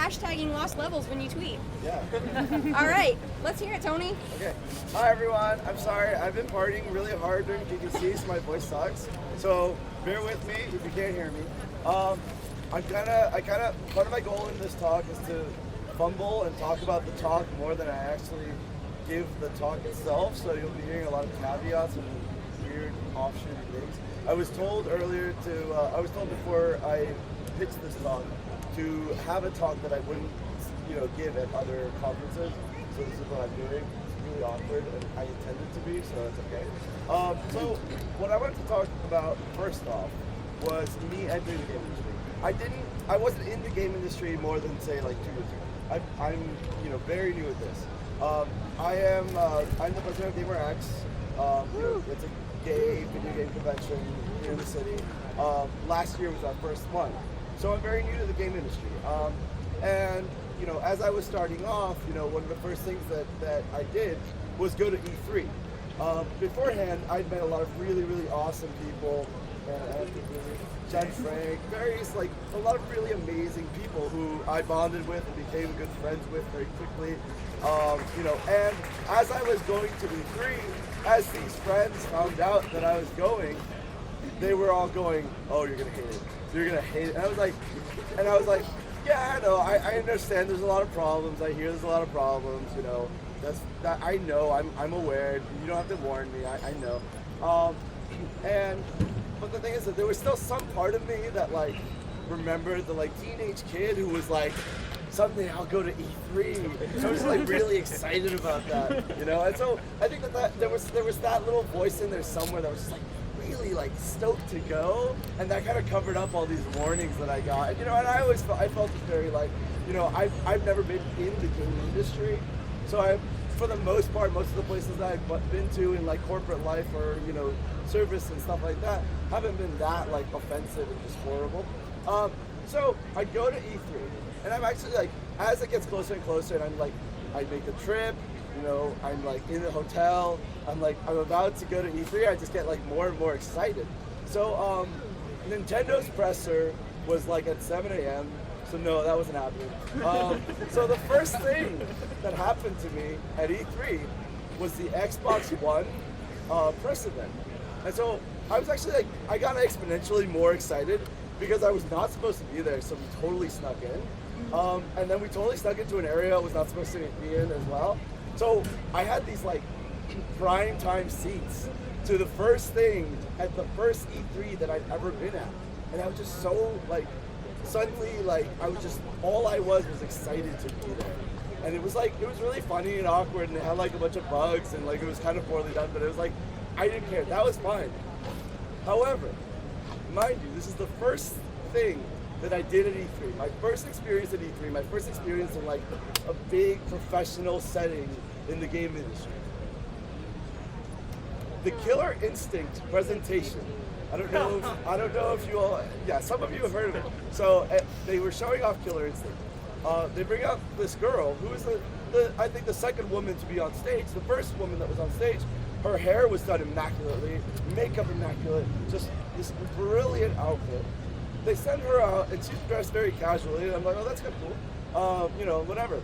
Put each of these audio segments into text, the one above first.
hashtagging lost levels when you tweet. Yeah. All right, let's hear it, Toni. Okay. Hi everyone. I'm sorry. I've been partying really hard during GDC, so my voice sucks. So bear with me if you can't hear me. Part of my goal in this talk is to fumble and talk about the talk more than I actually give the talk itself. So you'll be hearing a lot of caveats and weird offshoot things. I was told before I pitched this talk to have a talk that I wouldn't, give at other conferences. So this is what I'm doing. It's really awkward, and I intended to be, so that's okay. So what I wanted to talk about first off was me entering the game industry. I wasn't in the game industry more than say like 2 years ago. I'm very new at this. I'm the president of GamerX. It's a gay video game convention here in the city. Last year was our first one. So I'm very new to the game industry. And as I was starting off, one of the first things that I did was go to E3. Beforehand, I'd met a lot of really, really awesome people, Anthropy, Jen Frank, a lot of really amazing people who I bonded with and became good friends with very quickly. And as I was going to E3, as these friends found out that I was going, they were all going, "Oh, you're gonna hate it. You're gonna hate it." And I was like, "Yeah, I know. I understand. There's a lot of problems. I hear there's a lot of problems. I know. I'm aware. You don't have to warn me. I know." But the thing is that there was still some part of me that remembered the teenage kid who was like, "Someday I'll go to E3." So I was really excited about that, And so I think that there was that little voice in there somewhere that was just really stoked to go, and that kind of covered up all these warnings that I got. And I felt very I've never been in the game industry, so for the most part, most of the places that I've been to in corporate life or service and stuff like that haven't been that offensive and just horrible. So I go to E3, and I'm actually as it gets closer and closer, and I make the trip. I'm in the hotel. I'm about to go to E3. I just get more and more excited. So Nintendo's presser was at 7 a.m. So no, that wasn't happening. So the first thing that happened to me at E3 was the Xbox One press event. And so I was actually I got exponentially more excited because I was not supposed to be there, so we totally snuck in. And then we totally snuck into an area I was not supposed to be in as well. So I had these prime time seats to the first thing at the first E3 that I'd ever been at. And I was just so suddenly I was just, all I was excited to be there. And it was really funny and awkward, and it had a bunch of bugs, and it was kind of poorly done, but it was I didn't care. That was fine. However, mind you, this is the first thing that I did at E3. My first experience at E3, my first experience in a big professional setting in the game industry. The Killer Instinct presentation. I don't know if you all, yeah, some of you have heard of it. So they were showing off Killer Instinct. They bring out this girl who is I think the second woman to be on stage. The first woman that was on stage, her hair was done immaculately, makeup immaculate, just this brilliant outfit. They send her out, and she's dressed very casually, and I'm like, "Oh, that's kind of cool, whatever."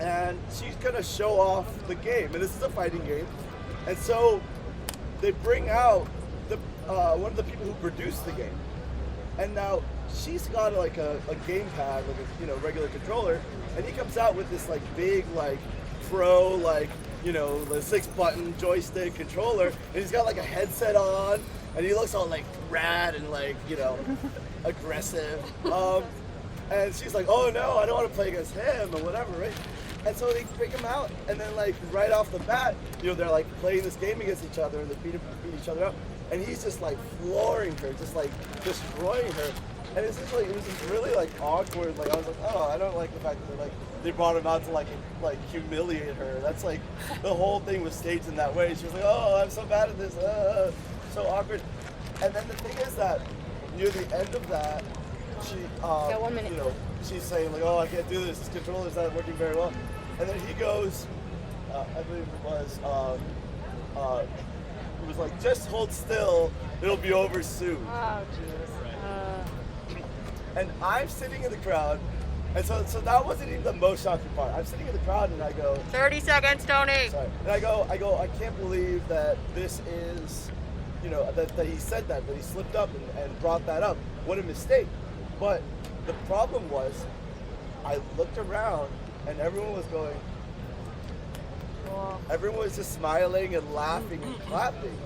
And she's gonna show off the game, and this is a fighting game. And so they bring out one of the people who produced the game, and now she's got a gamepad, a regular controller, and he comes out with this big pro the 6-button joystick controller, and he's got a headset on, and he looks all rad and aggressive. And she's like, "Oh no, I don't want to play against him," or whatever, right? And so they pick him out, and then right off the bat, they're playing this game against each other, and they beat each other up, and he's just flooring her, just destroying her. And it's just it was just really awkward. I was like, "Oh, I don't like the fact that they brought him out to humiliate her." That's the whole thing was staged in that way. She was like, "Oh, I'm so bad at this, so awkward." And then the thing is that near the end of that, she, got 1 minute. She's saying "Oh, I can't do this. This controller's not working very well." And then he goes, I believe it was "Just hold still. It'll be over soon." Oh, jeez. And I'm sitting in the crowd, And so that wasn't even the most shocking part. I'm sitting in the crowd and I go, 30 seconds, Tony. sorry. And I go, I can't believe that this is, that he said that he slipped up and brought that up. What a mistake. But the problem was, I looked around and everyone was going, everyone was just smiling and laughing and clapping.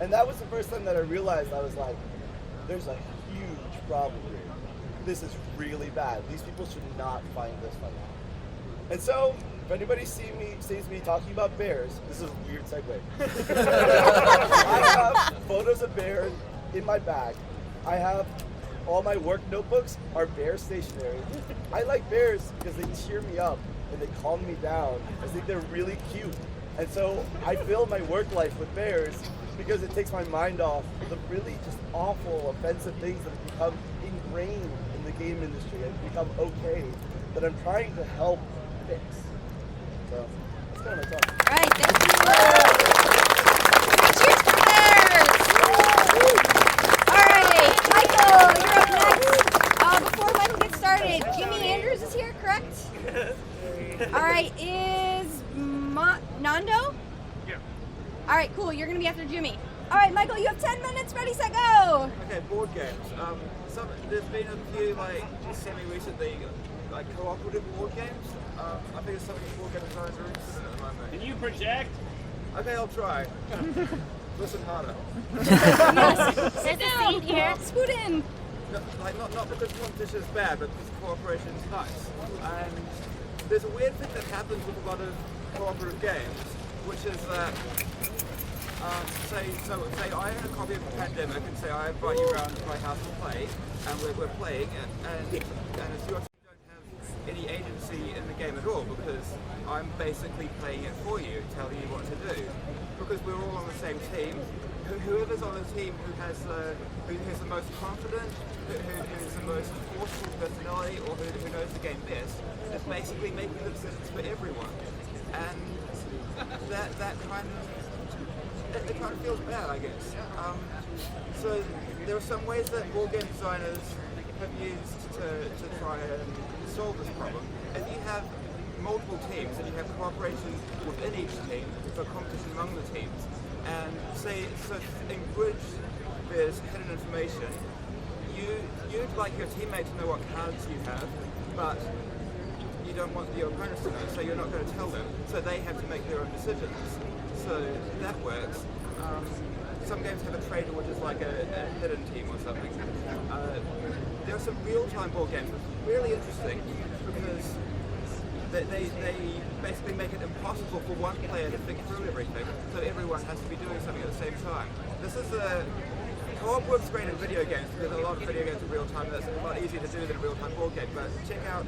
And that was the first time that I realized, I was like, there's a huge problem here. This is really bad. These people should not find this funny. And so, if anybody sees me talking about bears, this is a weird segue. I have photos of bears in my bag. I have all my work notebooks are bear stationery. I like bears because they cheer me up and they calm me down. I think they're really cute. And so I fill my work life with bears because it takes my mind off the really just awful, offensive things that have become ingrained in the game industry and become okay, that I'm trying to help fix. So that's kind of my talk. All right, thank you. Cheers for bears! All right, Michael, you're up next. Before Michael gets started, Jimmy Andrews is here, correct? All right, is Nando? Yeah. All right, cool. You're going to be after Jimmy. All right, Michael, you have 10 minutes. Ready, set, go. Okay, board games. There's been a few semi-recently cooperative board games. I think it's something board game designers are interested in at the moment. Can you project? Okay, I'll try. Listen harder. Yes. Sit down. Here. Scoot in. Not because competition is bad, but because cooperation is nice. And there's a weird thing that happens with a lot of cooperative games, which is that say I own a copy of Pandemic, and say I invite you around to my house to play, and we're playing, and it's your team don't have any agency in the game at all, because I'm basically playing it for you, telling you what to do, because we're all on the same team. Whoever's on the team who has the most confident, who's the most forceful personality, or who knows the game best, is basically making the decisions for everyone, and that kind of feels bad, I guess. So there are some ways that board game designers have used to try and solve this problem. If you have multiple teams and you have cooperation within each team for competition among the teams, and say, so in Bridge there's hidden information, you'd like your teammate to know what cards you have, but you don't want your opponents to know, so you're not going to tell them, so they have to make their own decisions. So that works. Some games have a trader which is like a hidden team or something. There are some real-time board games which are really interesting because they basically make it impossible for one player to think through everything, so everyone has to be doing something at the same time. This is co-op works great in video games because a lot of video games are real-time, and it's a lot easier to do than a real-time board game, but check out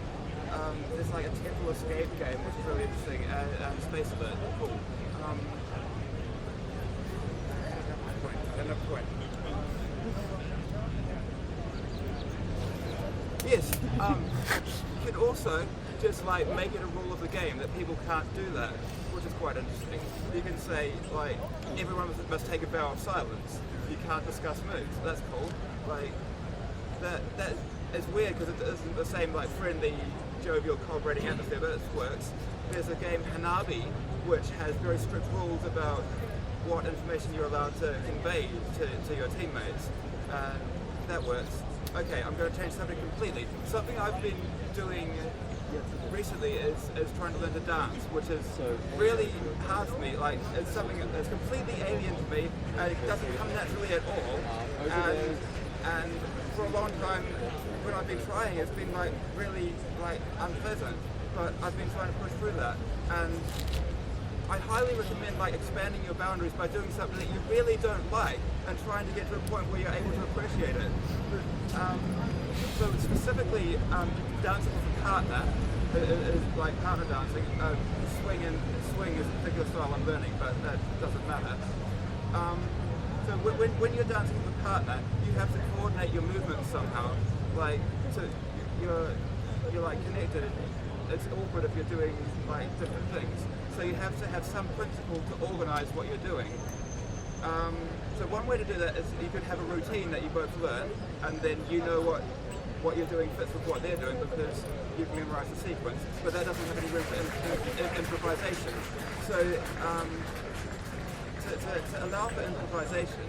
there's like a Temple Escape game which is really interesting, and Space Alert. Cool. Enough point. Yes, you could also just make it a rule of the game that people can't do that, which is quite interesting. You can say everyone must take a vow of silence. You can't discuss moves. That's cool. That is weird because it isn't the same friendly, jovial, cooperating atmosphere, but it works. There's a game Hanabi which has very strict rules about what information you're allowed to convey to your teammates. That works. Okay, I'm going to change something completely. Something I've been doing recently is trying to learn to dance, which is really hard for me. It's something that's completely alien to me, and it doesn't come naturally at all. And for a long time, when I've been trying, it's been really unpleasant. But I've been trying to push through that, and I highly recommend expanding your boundaries by doing something that you really don't like and trying to get to a point where you're able to appreciate it. So specifically, dancing with a partner is partner dancing. Swing is a particular style I'm learning, but that doesn't matter. So when you're dancing with a partner, you have to coordinate your movements somehow. So you're connected. It's awkward if you're doing different things. So you have to have some principle to organize what you're doing. So one way to do that is you could have a routine that you both learn, and then you know what you're doing fits with what they're doing because you've memorize the sequence, but that doesn't have any room for improvisation. So to allow for improvisation,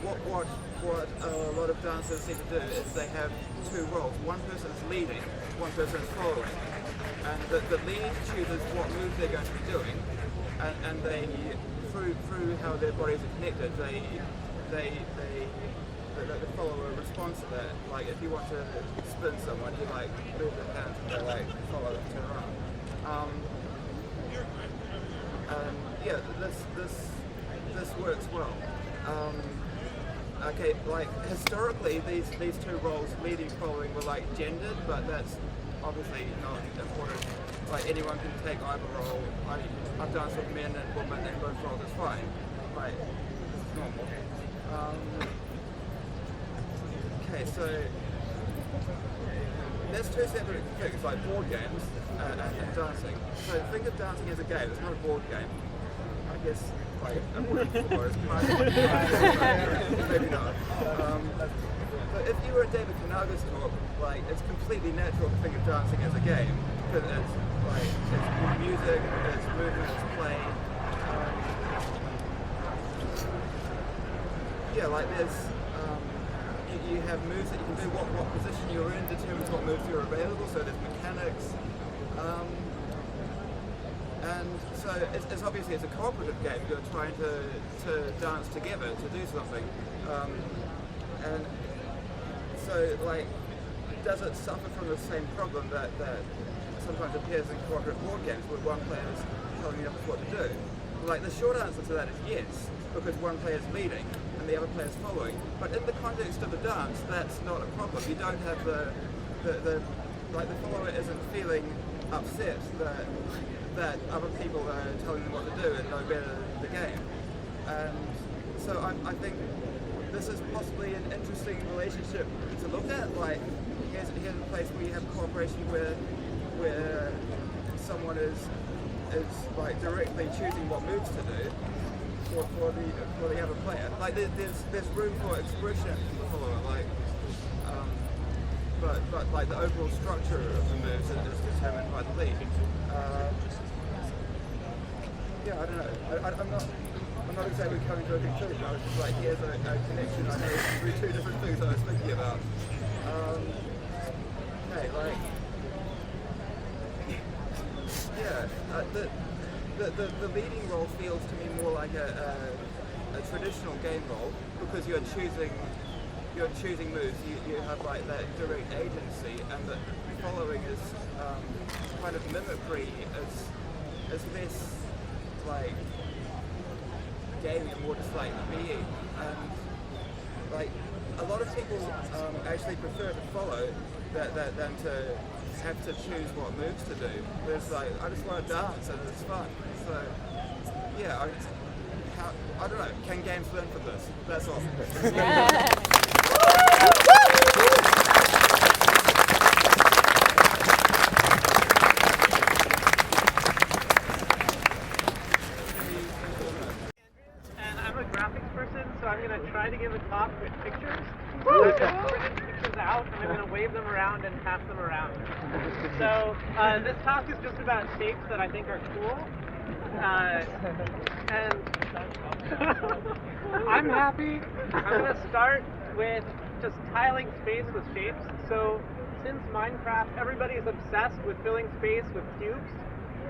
what a lot of dancers seem to do is they have two roles. One person is leading, one person is following. And the lead chooses what move they're going to be doing, and they, through how their bodies are connected, the follower responds to that. Like if you want to spin someone, you like move their hands and they like follow and turn around. And yeah, this works well. Okay, like historically, these two roles, leading, following, were like gendered, but that's obviously not important. Like anyone can take either role. I've danced with men and women in both roles. It's fine. Like it's normal. Okay, so there's two separate things, like board games and dancing. So think of dancing as a game. It's not a board game. I guess like a word for it. Maybe not. But if you were at David Kanaga's talk, like it's completely natural to think of dancing as a game because it's like it's music, it's movement, it's play. Yeah, like there's you have moves that you can do. What position you're in determines what moves are available. So there's mechanics. And so it's obviously it's a cooperative game. You're trying to dance together to do something. And so like, does it suffer from the same problem that sometimes appears in cooperative board games where one player is telling the others what to do? Like the short answer to that is yes, because one player is leading and the other player is following. But in the context of a dance, that's not a problem. You don't have the follower isn't feeling upset that other people are telling them what to do and know better the game. And so I think this is possibly an interesting relationship to look at. Like here's a place where you have cooperation where someone is like directly choosing what moves to do for the other player. Like there's room for expression for the follower. Like but like the overall structure of the moves is determined by the lead. Yeah, I don't know. I'm not exactly coming to a conclusion. I was just like, here's a connection. I know through two different things I was thinking about. Okay, like, yeah, the leading role feels to me more like a traditional game role because you're choosing moves. You have like that direct agency, and the following is kind of mimicry. Is less like gaming and more just like being. And like a lot of people actually prefer to follow than to have to choose what moves to do. There's like I just want to dance and it's fun. So yeah, I don't know. Can games learn from this? That's all. Try to give a talk with pictures. So I'm going to bring pictures out and I'm going to wave them around and pass them around. So this talk is just about shapes that I think are cool. And I'm happy. I'm going to start with just tiling space with shapes. So since Minecraft, everybody is obsessed with filling space with cubes.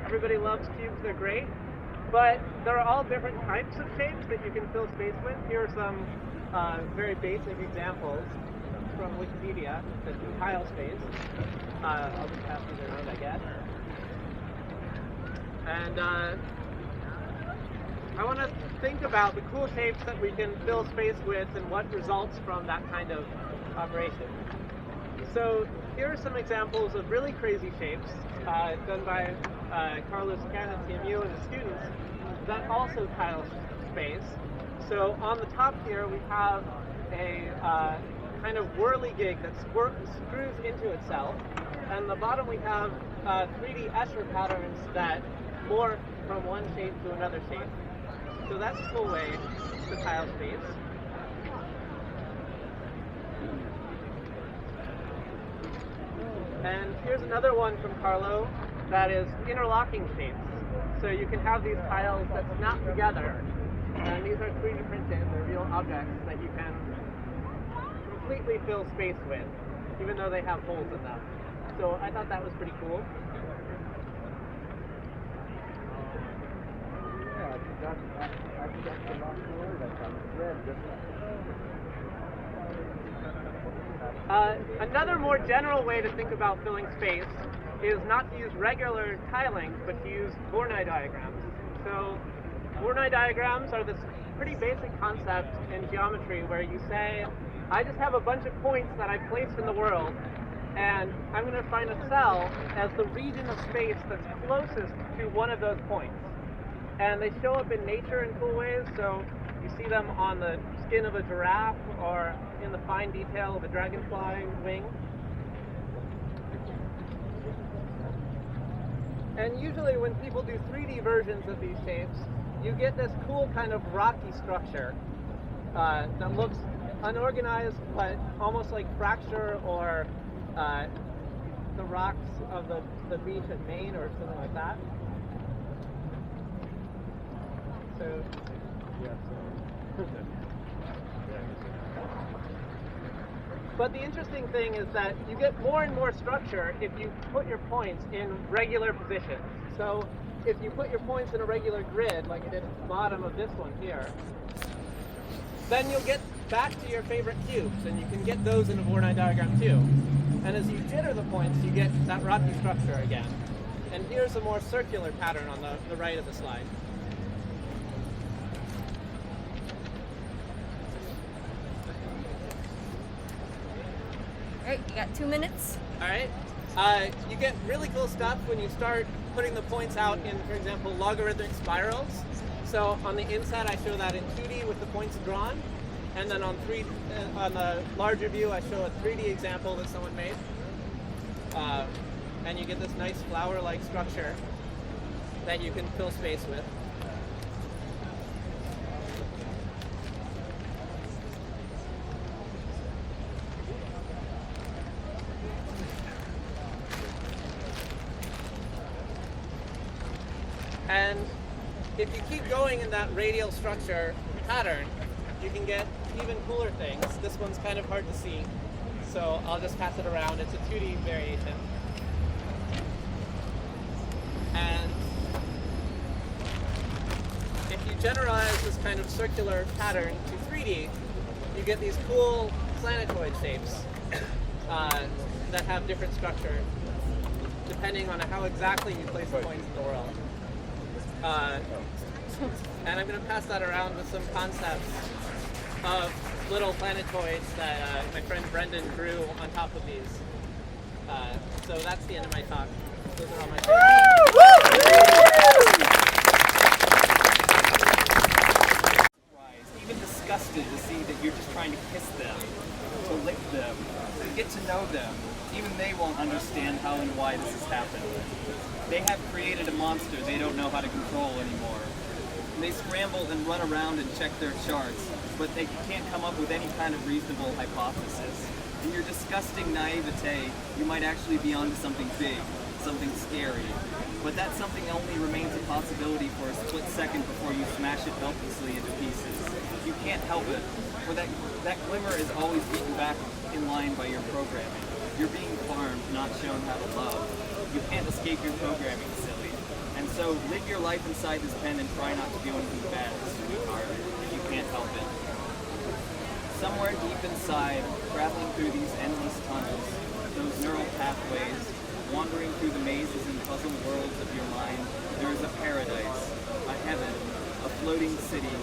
Everybody loves cubes, they're great. But there are all different types of shapes that you can fill space with. Here are some very basic examples from Wikipedia that do tile space. I'll just pass these around, I guess. And I want to think about the cool shapes that we can fill space with and what results from that kind of operation. So here are some examples of really crazy shapes done by Carlos Cannon, TMU, and the students that also tile space. So on the top here we have a kind of whirligig that screws into itself, and on the bottom we have 3D Escher patterns that morph from one shape to another shape. So that's a cool way to tile space. And here's another one from Carlo that is interlocking shapes. So you can have these tiles that snap together, and these are 3D printed. They're real objects that you can completely fill space with, even though they have holes in them. So I thought that was pretty cool. Another more general way to think about filling space is not to use regular tiling, but to use Voronoi diagrams. So Voronoi diagrams are this pretty basic concept in geometry where you say, I just have a bunch of points that I've placed in the world, and I'm going to find a cell as the region of space that's closest to one of those points. And they show up in nature in cool ways, so you see them on the skin of a giraffe or in the fine detail of a dragonfly wing. And usually when people do 3D versions of these shapes, you get this cool kind of rocky structure that looks unorganized, but almost like fracture or the rocks of the beach at Maine or something like that. So, but the interesting thing is that you get more and more structure if you put your points in regular positions. So if you put your points in a regular grid, like I did at the bottom of this one here, then you'll get back to your favorite cubes, and you can get those in a Voronoi diagram too. And as you jitter the points, you get that rocky structure again. And here's a more circular pattern on the right of the slide. All right, you got 2 minutes. All right. You get really cool stuff when you start putting the points out in, for example, logarithmic spirals. So on the inside, I show that in 2D with the points drawn, and then on the larger view, I show a 3D example that someone made, and you get this nice flower-like structure that you can fill space with. And if you keep going in that radial structure pattern, you can get even cooler things. This one's kind of hard to see, so I'll just pass it around. It's a 2D variation. And if you generalize this kind of circular pattern to 3D, you get these cool planetoid shapes that have different structure depending on how exactly you place the points in the world. And I'm going to pass that around with some concepts of little planetoids that my friend Brendan drew on top of these. So that's the end of my talk. Those are all my Even disgusted to see that you're just trying to kiss them, to lick them, to get to know them. Even they won't understand how and why this has happened. They have created a monster they don't know how to control anymore. And they scramble and run around and check their charts, but they can't come up with any kind of reasonable hypothesis. In your disgusting naivete, you might actually be onto something big, something scary. But that something only remains a possibility for a split second before you smash it helplessly into pieces. You can't help it, for that glimmer is always beaten back in line by your programming. You're being farmed, not shown how to love. You can't escape your programming, silly. And so live your life inside this pen and try not to do anything bad, sweetheart, if you can't help it. Somewhere deep inside, traveling through these endless tunnels, those neural pathways, wandering through the mazes and puzzle worlds of your mind, there is a paradise, a heaven, a floating city,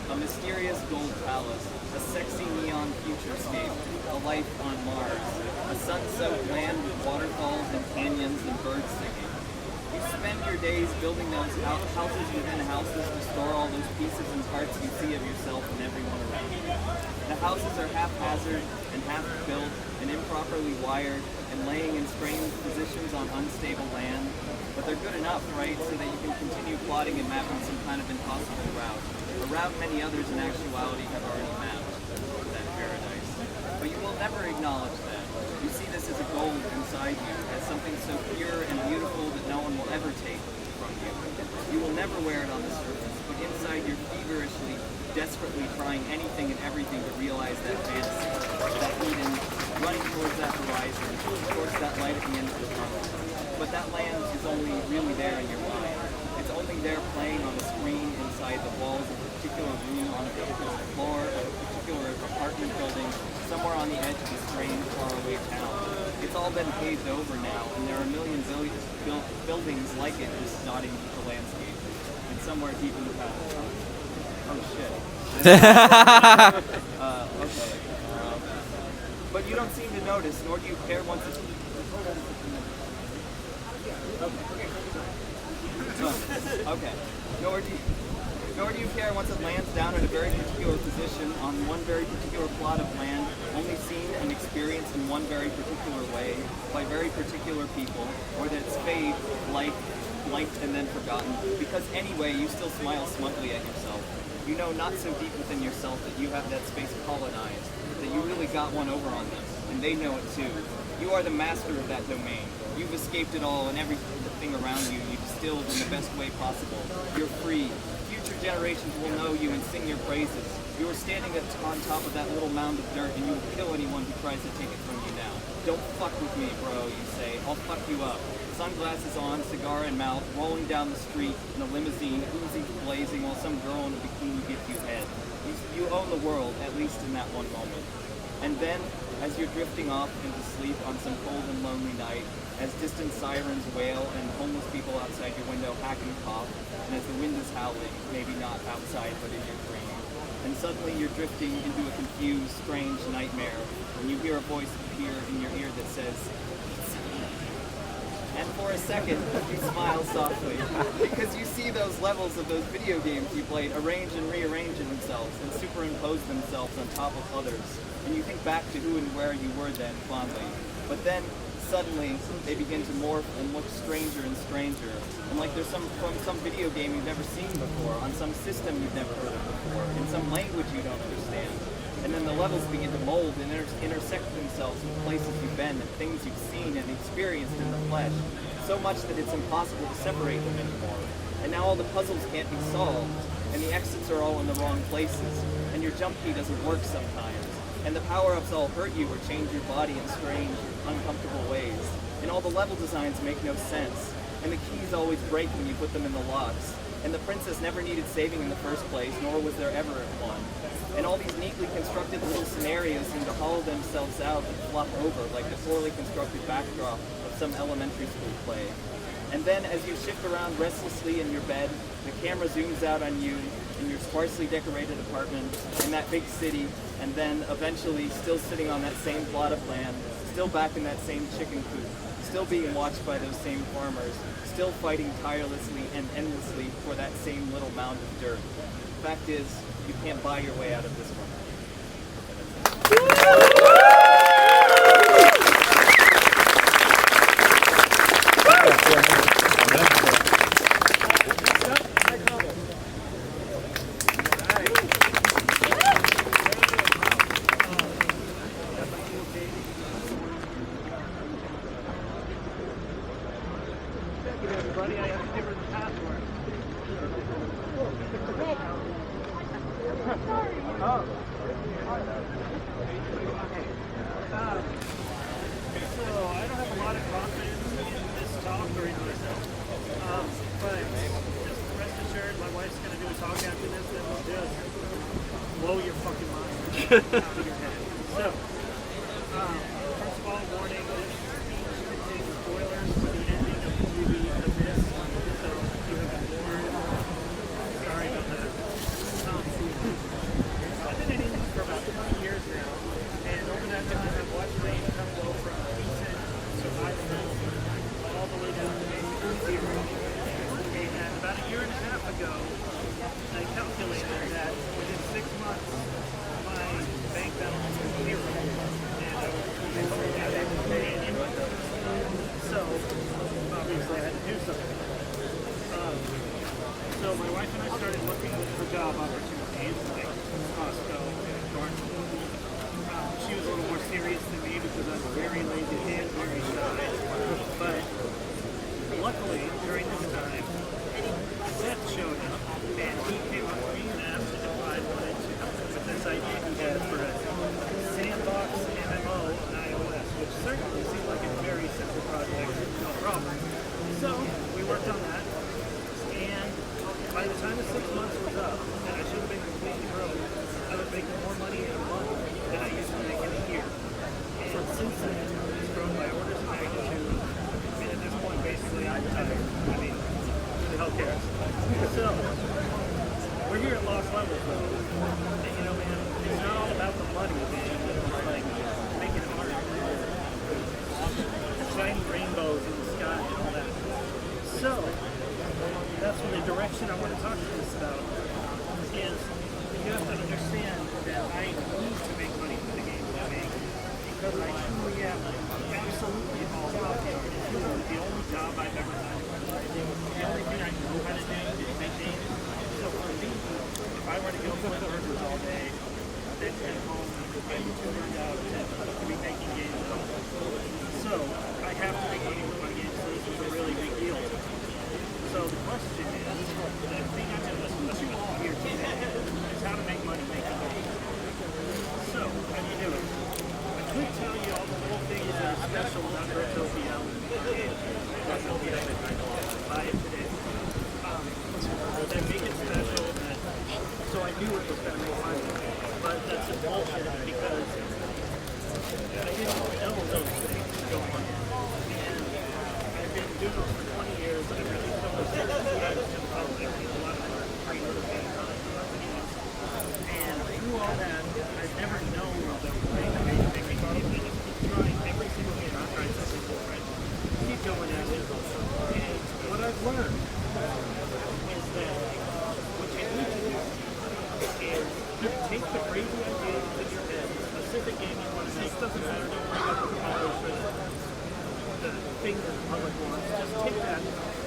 a mysterious gold palace, a sexy neon futurescape, a life on Mars, a sun-soaked land with waterfalls and canyons and birds singing. You spend your days building those houses within houses to store all those pieces and parts you see of yourself and everyone around you. The houses are haphazard and half-built and improperly wired and laying in strange positions on unstable land, but they're good enough, right, so that you can continue plotting and mapping some kind of impossible route, a route many others in actuality have already mapped, that paradise. But you will never acknowledge that. You see this as a goal inside you, as something so pure and beautiful that no one will ever take from you. You will never wear it on the surface, but inside you're feverishly, desperately trying anything and everything to realize that fantasy, that Eden, running towards that horizon, towards that light at the end of the tunnel. But that land is only really there in your mind. It's only there playing on a screen inside the walls of a particular room, on a particular floor of a particular apartment building, somewhere on the edge of a strange, faraway town. It's all been paved over now, and there are a million buildings like it just dotting the landscape. And somewhere deep in the past. Oh shit. Okay. But you don't seem to notice, nor do you care once it's... Okay. Nor do you care once it lands down in a very particular position on one very particular plot of land, only seen and experienced in one very particular way, by very particular people, or that it's fade, liked, and then forgotten. Because anyway, you still smile smugly at yourself. You know not so deep within yourself that you have that space colonized, that you really got one over on them, and they know it too. You are the master of that domain. You've escaped it all, and everything around you, you distilled in the best way possible. You're free. Future generations will know you and sing your praises. You are standing on top of that little mound of dirt, and you will kill anyone who tries to take it from you now. Don't fuck with me, bro, you say. I'll fuck you up. Sunglasses on, cigar in mouth, rolling down the street in a limousine, oozing blazing, while some girl in a bikini gives you head. You own the world, at least in that one moment. And then, as you're drifting off into sleep on some cold and lonely night, as distant sirens wail and homeless people outside your window hack and cough, and as the wind is howling, maybe not outside but in your dream, and suddenly you're drifting into a confused, strange nightmare when you hear a voice appear in your ear that says, and for a second, you smile softly, because you see those levels of those video games you played arrange and rearrange themselves and superimpose themselves on top of others, and you think back to who and where you were then fondly. But then, suddenly, they begin to morph and look stranger and stranger, and like they're from some video game you've never seen before, on some system you've never heard of before, in some language you don't understand. And then the levels begin to mold and intersect themselves with places you've been and things you've seen and experienced in the flesh, so much that it's impossible to separate them anymore. And now all the puzzles can't be solved, and the exits are all in the wrong places, and your jump key doesn't work sometimes, and the power-ups all hurt you or change your body in strange, uncomfortable ways, and all the level designs make no sense, and the keys always break when you put them in the locks, and the princess never needed saving in the first place, nor was there ever one. And all these neatly constructed little scenarios seem to hollow themselves out and flop over like the poorly constructed backdrop of some elementary school play. And then as you shift around restlessly in your bed, the camera zooms out on you in your sparsely decorated apartment in that big city, and then eventually still sitting on that same plot of land, still back in that same chicken coop, still being watched by those same farmers, still fighting tirelessly and endlessly for that same little mound of dirt. The fact is, you can't buy your way out of this one. Everybody, I have to give her the password. Oh. So I don't have a lot of confidence in this talk or in myself. But just rest assured, my wife's gonna do a talk after this that will just blow your fucking mind out of your head. So, first of all, warning, this contains spoilers for the ending of the movie Abyss. So if you have been warned, sorry about that. I've been in England for about 20 years now, and over that time I've watched Rain come go from decent survival all the way down to basically zero. And about a year and a half ago, I calculated that within 6 months, my bank balance was zero. And I was able to pay an invoice. So, obviously I had to do something. So my wife and I started looking for job opportunities, like Costco, Barnes. She was a little more serious than me because I was very lazy and very shy. But thankfully, during this time, Seth showed up, and he came up to me and asked if I wanted to help him with this idea he had for a sandbox MMO on iOS, which certainly seemed like a very simple project, no problem. So, we worked on that, and by the time the 6 months was up, and I should have been completely broke, I was making more money in a month than I used to make in a year. And since then, it's grown by orders of magnitude. I mean, at this point, basically, I'm retired. I mean, who the hell cares? So, we're here at Lost Levels, though. And, you know, man, it's not all about the money, man. It's like making art. Shiny rainbows in the sky and all that. So, that's what the direction I want to talk to this about is you have to understand that I need to make money for the games I make because I truly am absolutely all about the art. It's really the only job I've ever done. The only thing I know how to do is make games. So for me, if I were to go flip burgers all day, then get home and I'm too burned out to be making games at all. So I have to make money with my games, so this is a really big deal. So the question is, the thing I'm going to listen to here today is how to make money making games. So, how do you do it? I could tell you all the little things that are special about Anthropy and buy it today. That make it special, so I knew it was going to make money. But that's a bullshit because I didn't know those things going on. And I've been doing this for 20 years. I really don't know to the public. A lot of free notifications on it. And through all that, I've never known the way to make games. I just keep trying every single game. I've tried something different. Keep going at it. And what I've learned is that what you need to do is take the crazy ideas in your head, the specific game you want to make. Doesn't matter, don't worry about the publishers, the thing that the public wants. Just take that,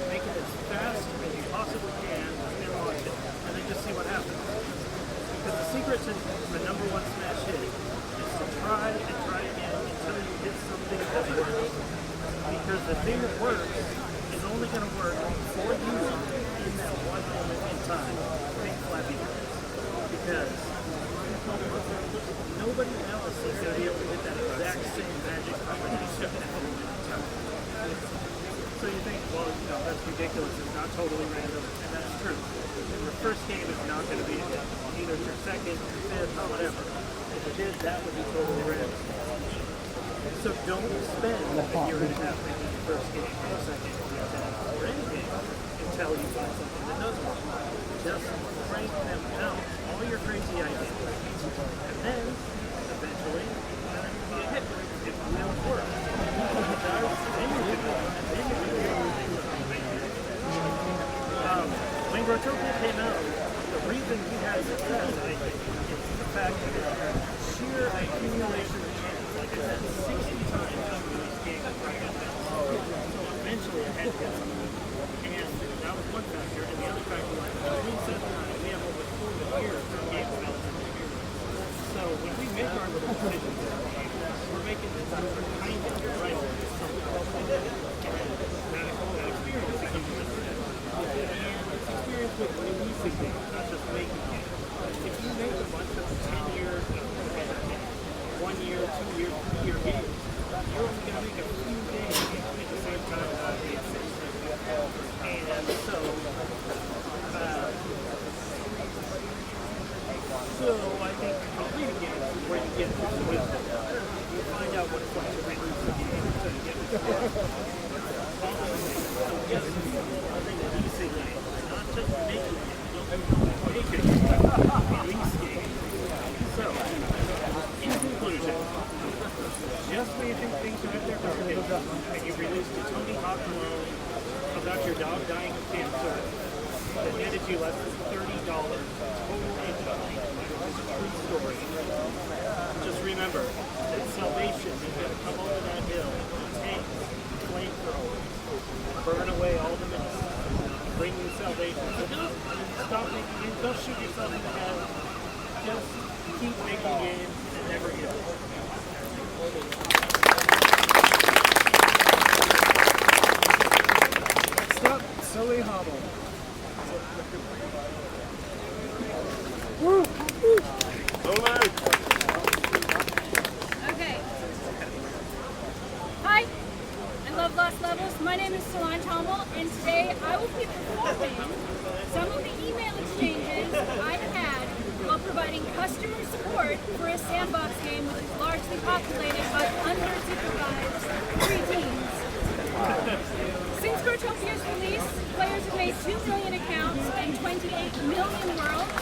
make it as fast as you possibly can, and launch it. And then just see what happens. Because the secret to the #1 smash hit is to try and try again until you hit something that works. Because the thing that works is only going to work for you in that one moment in time. Big flappy birds. Because nobody else is going to be able to hit that exact same magic combination at that moment in time. So you think, well, you know, that's ridiculous. It's not totally random. And that's true. Your first game is not going to be either your second, your fifth, or whatever. If it did, that would be totally random. So don't spend a year and a half making your first game, or your second, or your 10th, or any game until you find something that does work. Just crank them out, all your crazy ideas. And then, eventually, you hit it. If it will work. Then you can go, and then you can do when Anthropy came out, the reason we had success, I think, is the fact that sheer accumulation of chances. Like I said, 60 times I've released games right at that. So eventually I had to get something. And that was one factor. And the other factor was, between Seth and I, we have over 40 years of game development experience. So when we make our little decisions, we're making this kind of right with something else. And that experience becomes different. And it's experience with releasing games, not just making games. If you make a bunch of 10-year, 1-year, 2-year, 3-year games, you're only going to make a few games at the same time without being sick. And so I think completing games is where you get this wisdom. You find out what it's like to release a game so you get this wisdom. So just releasing games, not just making games. Make it, release games. So, in conclusion, just when you think things are at their darkest, and you released a Toni Rocca about your dog dying of cancer that netted you less than $30 total income, which is a true story. Just remember that salvation is going to come over that hill, tanks, flamethrowers, burn away all the myths, bring you salvation. So don't stop making games, don't shoot yourself in the head, just keep making games and never give up. Solee Hommel. Okay. Hi, I love Lost Levels. My name is Solee Hommel, and today I will be performing some of the email exchanges I had while providing customer support for a sandbox game which is largely populated by under-supervised preteens. Since Growtopia's release, players have made 2 million accounts and 28 million worlds.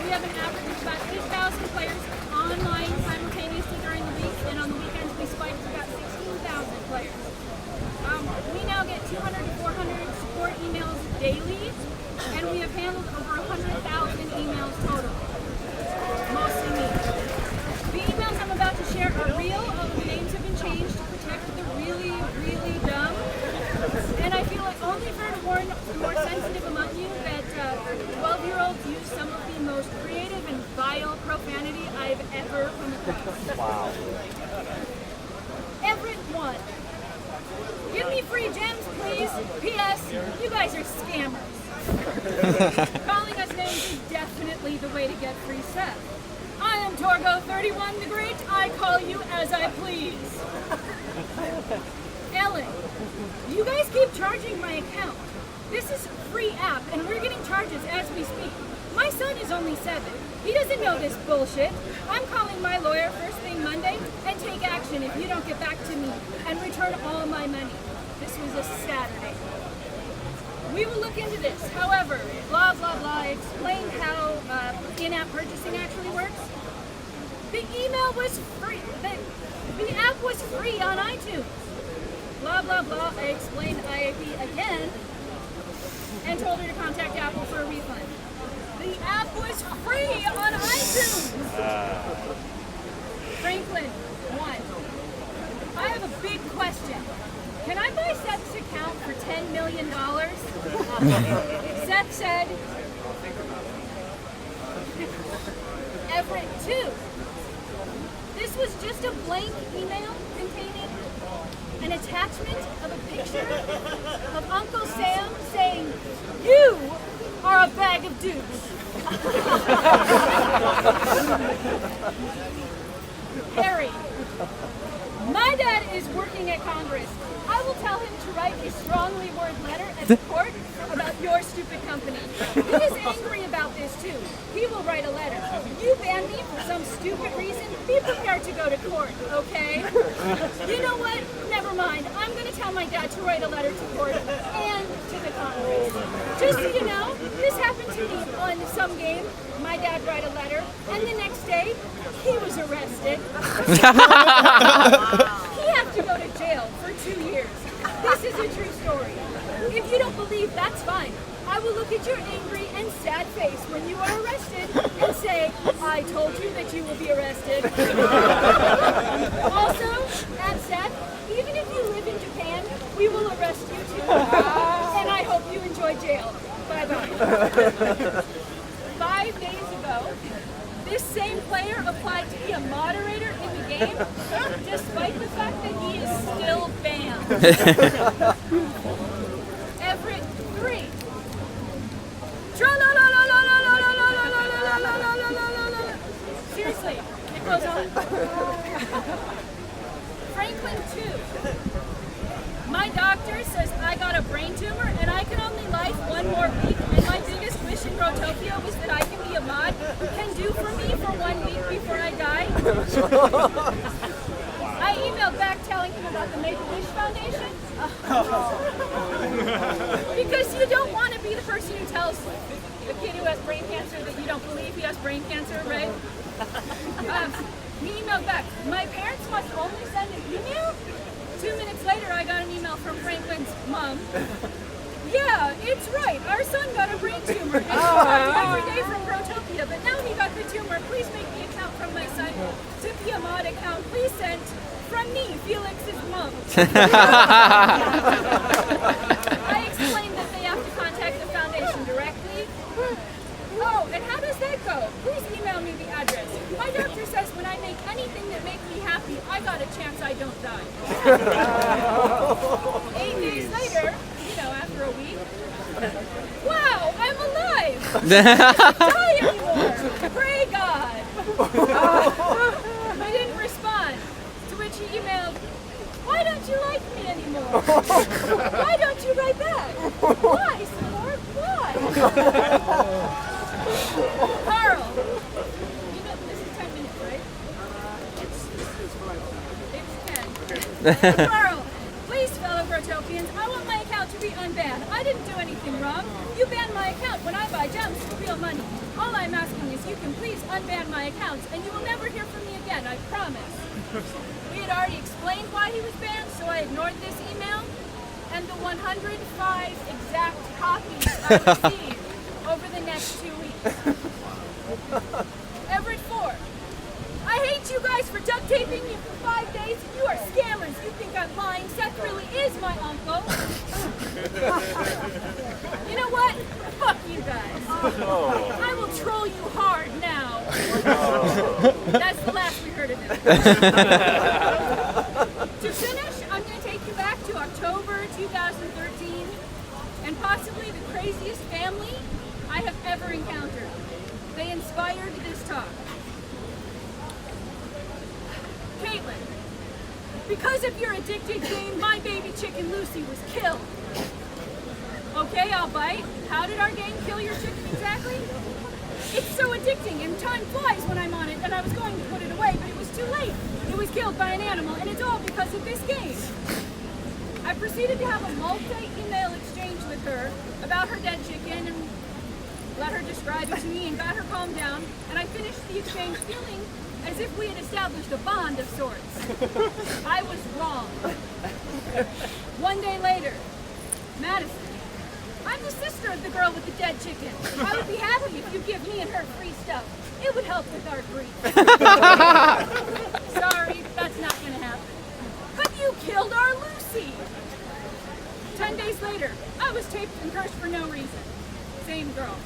We have an average of about 8,000 players online simultaneously during the week, and on the weekends we spike to about 16,000 players. We now get 200 to 400 support emails daily, and we have handled over 100,000 emails total. Mostly me. The emails I'm about to share are real, although the names have been changed to protect the really, really dumb. And I feel like only fair to warn the more sensitive among you that 12-year-olds use some of the most creative and vile profanity I've ever come across. Wow. Everyone, give me free gems, please. P.S. You guys are scammers. Calling us names is definitely the way to get free stuff. I am Torgo31 the Great. I call you as I please. Ellen, you guys keep charging my account. This is a free app, and we're getting charges as we speak. My son is only 7. He doesn't know this bullshit. I'm calling my lawyer first thing Monday and take action if you don't get back to me and return all my money. This was a Saturday. We will look into this. However, blah, blah, blah, explain how in-app purchasing actually works. The email was free. The app was free on iTunes. Blah, blah, blah. I explained IAP again and told her to contact Apple for a refund. The app was free on iTunes. Franklin, 1. I have a big question. Can I buy Seth's account for $10 million? Seth said, Everett, 2. This was just a blank email containing an attachment of a picture of Uncle Sam saying, "You are a bag of douche." Harry, my dad is working at Congress. I will tell him to write a strongly worded letter at the court about your stupid company. He is angry about this too. He will write a letter. You banned me for some stupid reason. Be prepared to go to court, okay? You know what? Never mind. I'm going to tell my dad to write a letter to court and to the Congress. Just so you know, this happened to me on some game. My dad wrote a letter, and the next day, he was arrested. He had to go to jail for 2 years. This is a true story. If you don't believe, that's fine. I will look at your angry and sad face when you are arrested and say, I told you that you will be arrested. Also, add Seth, even if you live in Japan, we will arrest you too. And I hope you enjoy jail. Bye-bye. 5 days ago, this same player applied to be a moderator in the game, despite the fact that he is still banned. Everett, 3. Seriously, it goes on. Franklin, 2. My doctor says I got a brain tumor and I can only life 1 more week, and my biggest wish in Growtopia was that I can be a mod who can do for me for 1 week before I die. I emailed back telling him about the Make-A-Wish Foundation. Because you don't want to be the person who tells the kid who has brain cancer that you don't believe he has brain cancer, right? He emailed back, my parents must only send an email? 2 minutes later, I got an email from Franklin's mom. Yeah, it's right. Our son got a brain tumor. And he talked every day from Growtopia, but now he got the tumor. Please make the account from my son to be a mod account. Please send from me, Felix's mom. I explained that they have to contact the foundation directly. Oh, and how does that go? Please email me the address. My doctor says when I make anything that makes me happy, I got a chance I don't die. 8 days later, after a week, Wow, I'm alive! I can't die anymore! Pray God! I didn't respond, to which he emailed, why don't you like me anymore? Why don't you write back? Why, sport? Why? Carl, you know this is 10 minutes, right? It's 10. Carl, please, fellow Broughopians, I want my account to be unbanned. I didn't do anything wrong. You ban my account when I buy gems for real money. All I'm asking is you can please unban my accounts, and you will never hear from me again, I promise. We had already explained why he was banned, so I ignored this email, and the 105 exact copies I received over the next 2 weeks. Everett 4. I hate you guys for duct taping me for 5 days. You are scammers. You think I'm lying. Seth really is my uncle. You know what? Fuck you guys. I will troll you hard now. That's the last we heard of him. To finish, I'm going to take you back to October 2013 and possibly the craziest family I have ever encountered. They inspired this talk. Caitlin, because of your addicted game, my baby chicken Lucy was killed. Okay, I'll bite. How did our game kill your chicken exactly? It's so addicting and time flies when I'm on it, and I was going to put it away, but it was too late. It was killed by an animal, and it's all because of this game. I proceeded to have a multi-email exchange with her about her dead chicken and let her describe it to me and got her calmed down, and I finished the exchange feeling as if we had established a bond of sorts. I was wrong. 1 day later, Madison. I'm the sister of the girl with the dead chicken. I would be happy if you give me and her free stuff. It would help with our grief. Sorry, that's not going to happen. But you killed our Lucy. 10 days later, I was taped and cursed for no reason. Same girl.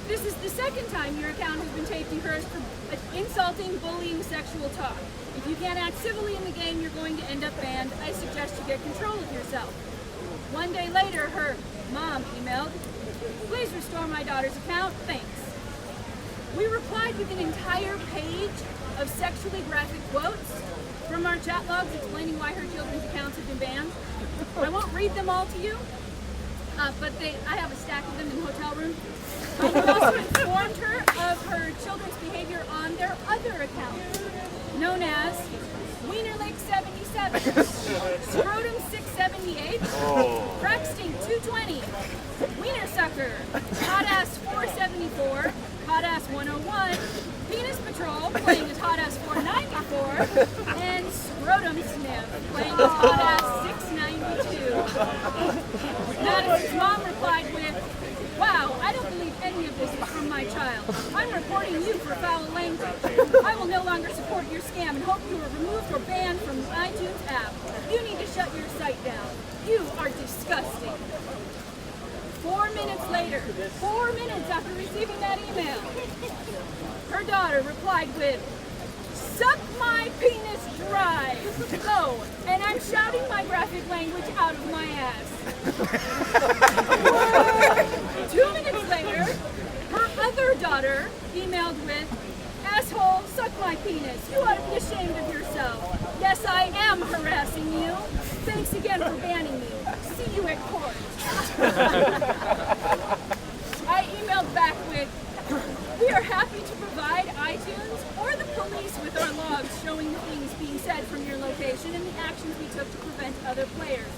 This is the second time your account has been taped and cursed for insulting, bullying, sexual talk. If you can't act civilly in the game, you're going to end up banned. I suggest you get control of yourself. 1 day later, her mom emailed, please restore my daughter's account, thanks. We replied with an entire page of sexually graphic quotes from our chat logs explaining why her children's accounts have been banned. I won't read them all to you, but I have a stack of them in the hotel room. I also informed her of her children's behavior on their other accounts, known as Wienerlick 77, Scrotum 678, Crackstink 220, Wiener Sucker, Hot Ass 474, Hot Ass 101, Penis Patrol playing as Hot Ass 494, and Scrotum Sniff playing as Hot Ass 692. Madison's mom replied with, wow, I don't believe any of this is from my child. I'm reporting you for foul language. I will no longer support your scam and hope you are removed or banned from the iTunes app. You need to shut your site down. You are disgusting. 4 minutes later, 4 minutes after receiving that email, her daughter replied with, suck my penis dry. Oh, and I'm shouting my graphic language out of my ass. 2 minutes later, her other daughter emailed with, asshole, suck my penis. You ought to be ashamed of yourself. Yes, I am harassing you. Thanks again for banning me. See you at court. I emailed back with, we are happy to provide iTunes or the police with our logs showing the things being said from your location and the actions we took to prevent other players.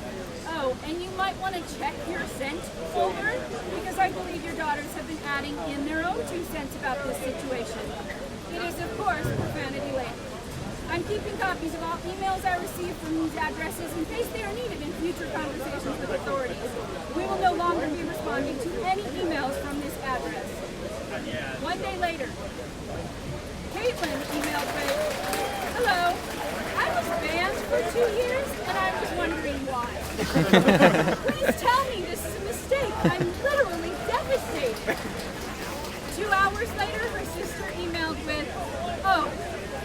Oh, and you might want to check your sent folder because I believe your daughters have been adding in their own 2 cents about this situation. It is, of course, profanity laden. I'm keeping copies of all emails I received from these addresses in case they are needed in future conversations with authorities. We will no longer be responding to any emails from this address. 1 day later, Caitlin emailed with, hello, I was banned for 2 years and I was wondering why. Please tell me this is a mistake. I'm literally devastated. 2 hours later, her sister emailed with, oh,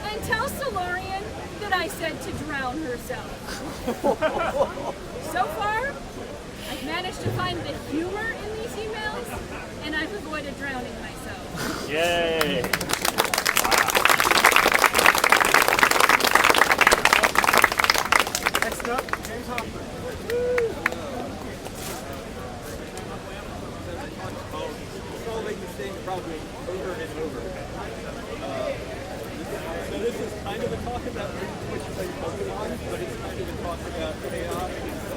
and tell Solarian that I said to drown herself. So far, I've managed to find the humor in these emails, and I've avoided drowning myself. Yay! Next up, James Hoffmann. I'll make this thing probably over and over. So this is kind of a talk about which play Pokemon, but it's kind of a talk about chaos and so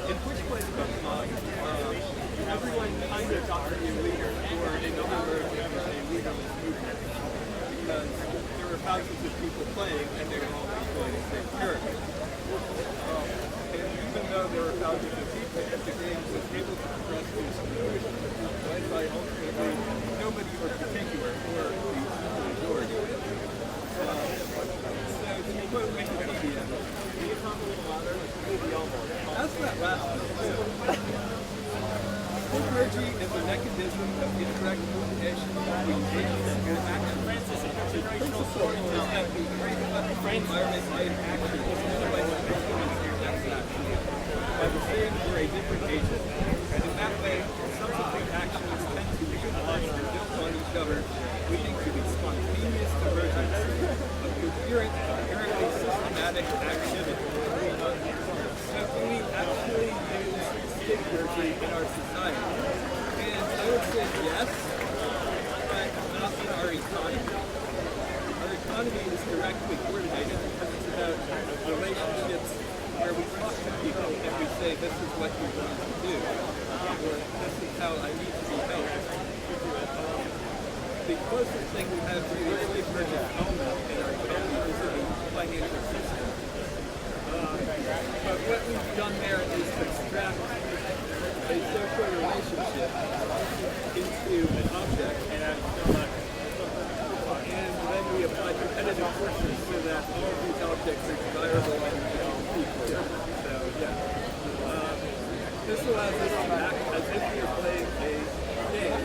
in which plays Pokemon, everyone kind of got to be a leader, or in other words, a leaderless movement, because there were thousands of people playing and they were all playing the same character. And even though there were thousands of people, the game was able to progress to its conclusion, led by ultimately nobody in particular, or the majority. So to quote Wikipedia, can you talk a little louder? That's not loud. Synergy is a mechanism of indirect communication between agents and actions. The principle is that the environment and action is otherwise by the same or a different agent. And in that way, subsequent actions tend to be utilized and built on each other, leading to the spontaneous emergence of coherent, inherently systematic activity. So we actually use synergy in our society. And I would say yes, but not in our economy. Our economy is directly coordinated because it's about relationships where we talk to people and we say, this is what you're going to do, or this is how I need to be helped. The closest thing we have to the emergent element in our economy is the financial system. But what we've done there is extract a social relationship into an object, and then we apply competitive forces so that all of these objects are desirable and people. So, yeah. This allows us to act as if we are playing a game,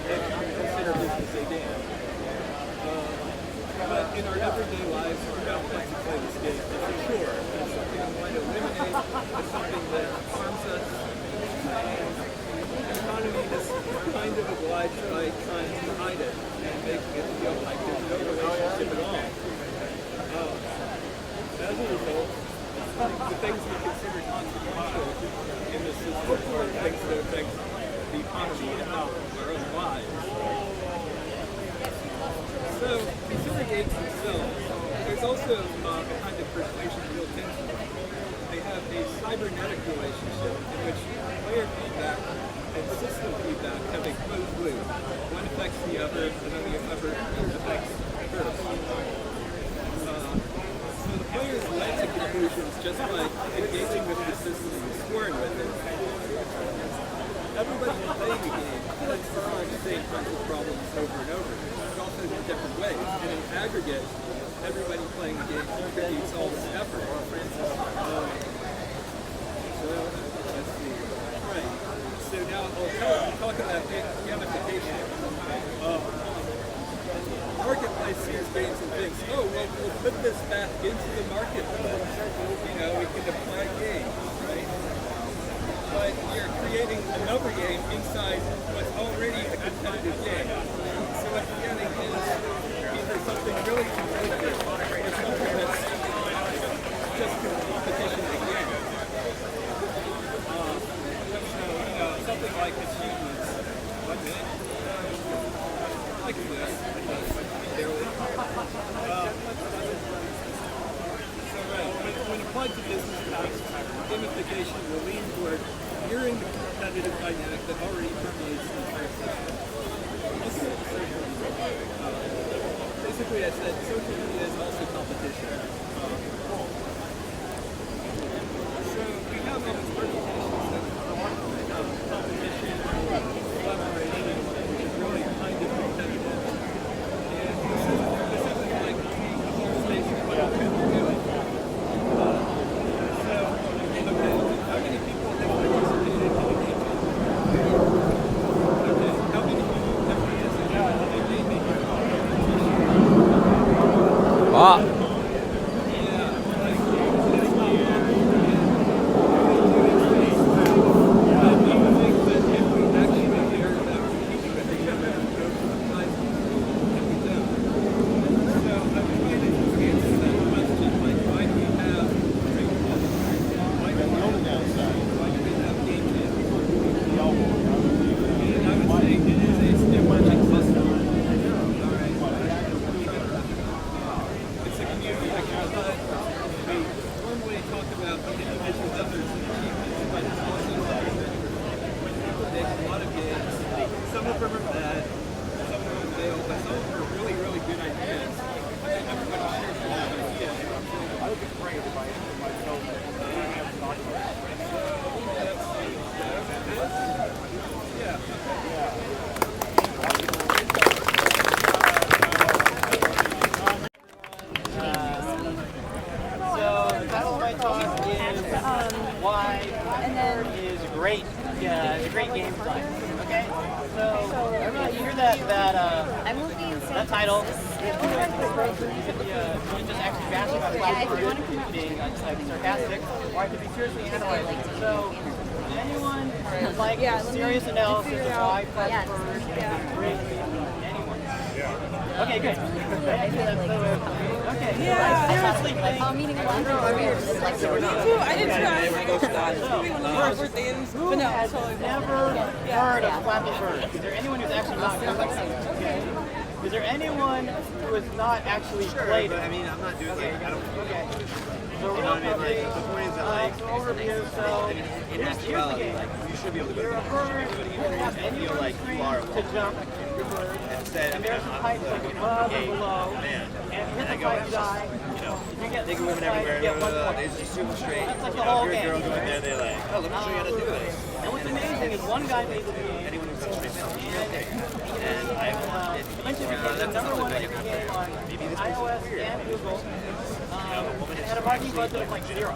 if we consider this as a game. But in our everyday lives, we don't like to play this game. It's a chore. It's something we want to eliminate. It's something that harms us. The economy is kind of obliged by trying to hide it and making it feel like there's no relationship at all. As a result, the things we consider consequential in this system are things that affect the economy and our own lives. So, consider games themselves. There's also a kind of persuasion built into them. They have a cybernetic relationship in which player feedback and system feedback have a closed loop. One affects the other, and then the other affects the first. So the players led to conclusions just by engaging with the system and scoring with it. Everybody playing the game tends to solve the same kinds of problems over and over, but also in different ways. And in aggregate, everybody playing the game contributes all this effort. So, let's see. Right. So now I'll talk about gamification. Marketplace sees games and thinks, oh, well, we'll put this back into the marketplace. You know, we can apply games, right? But you're creating another game inside what's already a competitive game. So what you're getting is either something really competitive or something that's just competition again. So, you know, something like achievements. 1 minute. I can do this. Barely. So, right, when applied to business tasks, gamification will lean toward mirroring the competitive dynamic that already permeates the entire system. Basically, I said social media is also competition. So we have all these permutations of competition, collaboration, which is really kind of competitive. And this isn't like the space of what we're doing. So, okay, how many people have participated in the game? Okay, how many people have participated in the game? The title of my talk is why Hoffmann is great. Yeah, it's a great game design. Okay, so everybody, you hear that title? You just actually bashing about Blackbird being sarcastic, or I could be seriously analyzing. So, does anyone like serious analysis of why Blackbird is great? Anyone? Okay, good. Okay. Yeah, seriously. Meeting a lot of people. I did too. Who has never heard of Flappy Bird? Is there anyone who's actually not okay? Is there anyone who has not actually played it? I mean, I'm not doing it. I don't. Okay. So real quickly, the point is that like overview. So in actuality, like you should be able to go to and feel like you are to jump. instead. And there's some pipes like above and below. Man, and hit the pipe die. You get they can women everywhere. It's just super straight. That's like the whole If game. you're a girl going there, they're like, oh, let me show you how to do this. And what's amazing is one guy made the game. Anyone who's touched it now. And eventually became the number one game on iOS and Google. It had a marketing budget of like $0.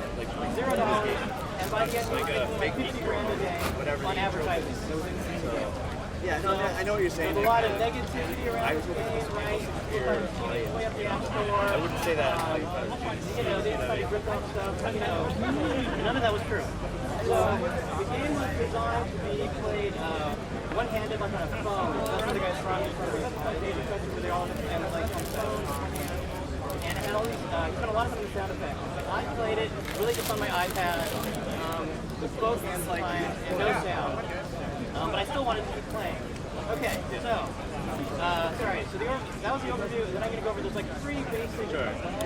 And by the end, it was like $50,000 a day on advertising. It was insane. Yeah, no, I know what you're saying. There's a lot of negativity around the game, right? Way up the App Store. I wouldn't say that. They tried to rip off stuff. None of that was true. So the game was designed to be played one-handed, like on a phone. That's where the guys from. They're all like on phones. And it had all these, a lot of different sound effects. I played it really just on my iPad, with both hands and no sound. But I still wanted to keep playing. Okay, so, sorry, so that was the overview, and then I'm going to go over, there's like 3 basic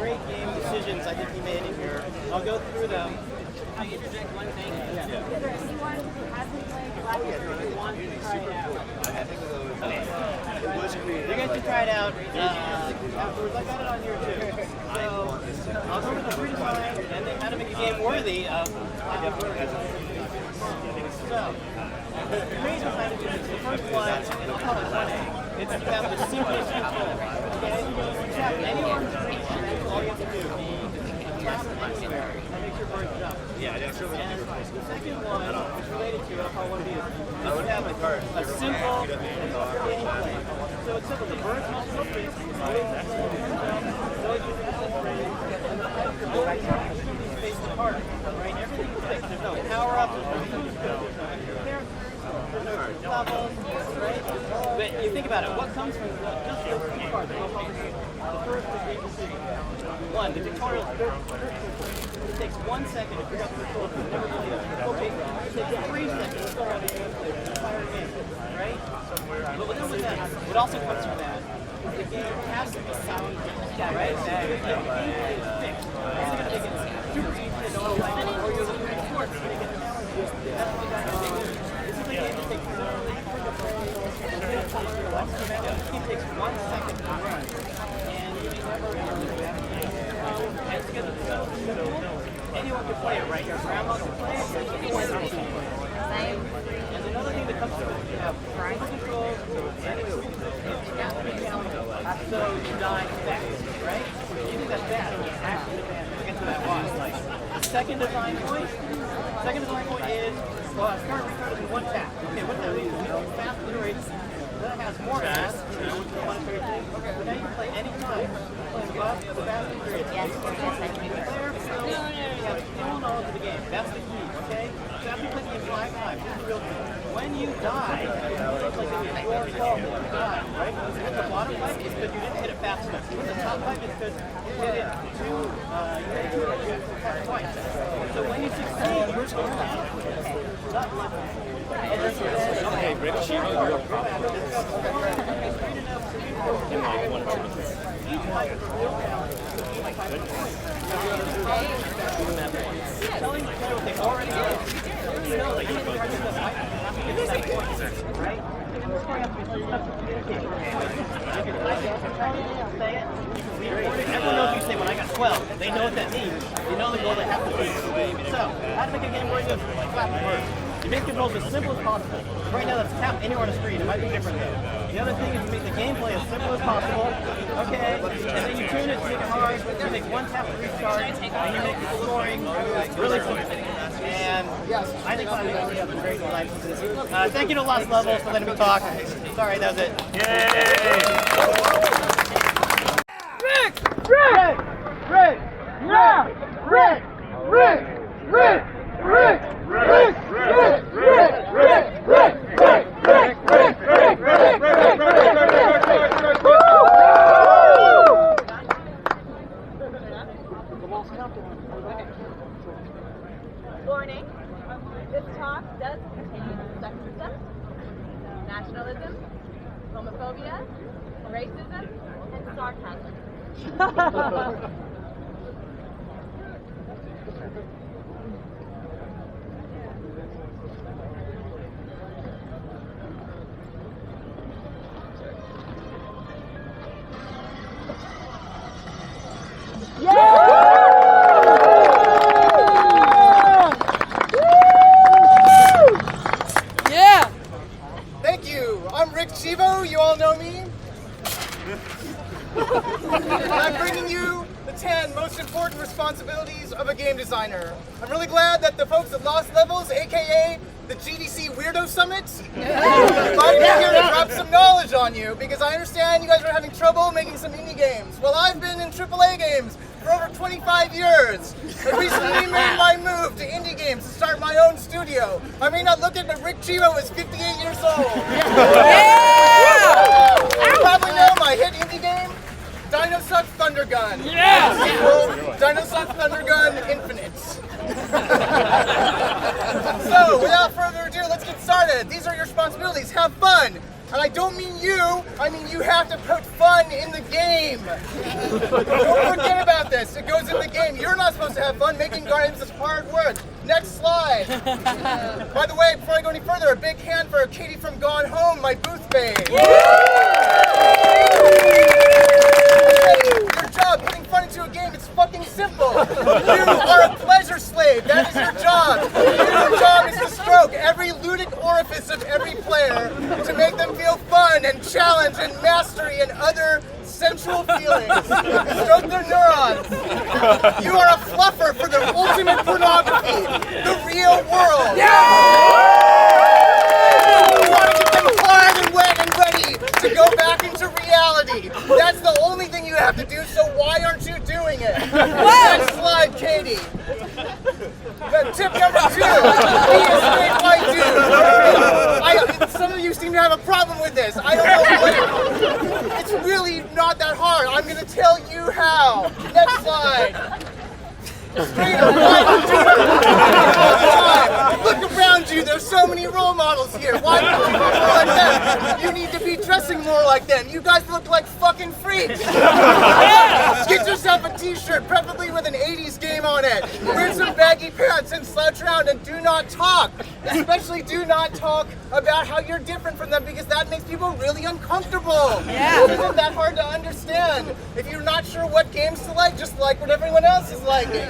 great game decisions I think he made in here. I'll go through them. Can I interject one thing? Yeah. Is there anyone who hasn't played Flappy Bird who wants to try it out? You guys should try it out afterwards. I got it on here too. So, I'll go over the free design and then how to make a game worthy of Flappy Bird. So, the main design is the first one, and I'll call it 1A. It's to have the simplest control. Okay? You have anyone's reach, that's all you have to do. Tap anywhere. That makes your bird jump. Yeah, that's really And the second one is related to it, I'll call 1B. You have a simple gameplay. So it's simple. The bird's multiple space, spaced apart, right? Everything's fixed. There's no power up, there's no food, there's no levels, right? But you think about it, what comes from just those 2 parts? The first is the decision. One, the tutorial. It takes 1 second to figure out the controls. You've never played it. Okay, it takes 3 seconds to figure out the entire game, right? But with that, what also comes from that, the game has to be sound, right? The gameplay is fixed. It's going to make it super easy to know or you're looking at sports, make it challenging. That's what that is. This is a game that takes it takes 1 second to run. And you never anyone can play it, right? Your grandma can play it, anyone can play it. And another thing that comes to it, you have triangle controls, and it's so you die fast, right? You do that fast, it's actually advanced. We'll get to that why. The second design point is, well, start recording in 1 tap. Okay, what that means is fast iteration. That has more fast, which is the monetary thing. But now you can play any time. Play the fast period. Yes, you have full knowledge of the game. That's the key, okay? So after you play the game 5 times, this is the real thing. When you die, it's like if you die, right? With the bottom pipe, it's because you didn't hit it fast enough. With the top pipe, it's because you hit it twice. So when you succeed, you're going down. Hey, Rick, Chivo, you're a problem. scoring has to be so you have to communicate beforehand. You can type it, say it. Everyone knows you say when I got 12. They know what that means. They know the goal they have to beat. So, how to make a game where you just clap words. You make controls as simple as possible. Right now, that's tap anywhere on the screen. It might be different though. The other thing is to make the gameplay as simple as possible. Okay, and then you tune it to make it hard. You make one tap to restart, and you make the scoring really simple. And I think we have a great licenses. Thank you to Lost Levels for letting me talk. Sorry, that was it. Warning, this talk does contain sexism, nationalism, homophobia, racism, and sarcasm. Thank you. I'm Chivo. You all know me. I'm bringing you the 10 most important responsibilities of a game designer. I'm really glad that the folks at Lost Levels, aka the GDC Weirdo Summit, invited me here to drop some knowledge on you because I understand you guys are having trouble making some indie games. Well, I've been in AAA games for over 25 years. I recently made my move to indie games to start my own studio. I may not look it, but Chivo is 58 years old. You probably know my hit indie game, Dino Suck Thunder Gun. Dino Suck Thunder Gun Infinite. So, without further ado, let's get started. These are your responsibilities. Have fun. And I don't mean you, I mean you have to put fun in the game. Don't forget about this. It goes in the game. You're not supposed to have fun. Making games is hard work. Next slide. By the way, before I go any further, a big hand for Katie from Gone Home, my booth babe. Your job, putting fun into a game, it's fucking simple. You are a pleasure slave. That is your job. Your job is to stroke every ludic orifice of every player to make them feel fun and challenge and mastery and other sensual feelings. Stroke their neurons. You are a fluffer for the ultimate pornography, the real world. You want to get them hard and wet and ready to go back into reality. That's the only thing you have to do, so why aren't you doing it? Next slide, Katie. Tip number 2, be a straight white dude. Some of you seem to have a problem with this. I don't know what it's really not that hard. I'm going to tell you how. Next slide. Straight up white dude all the time. Look around you. There's so many role models here. Why don't you look more like them? You need to be dressing more like them. You guys look like fucking freaks. Get yourself a t-shirt, preferably with an 80s game on it. Wear some baggy pants and slouch around and do not talk. Especially do not talk about how you're different from them because that makes people really uncomfortable. It isn't that hard to understand. If you're not sure what games to like, just like what everyone else is liking.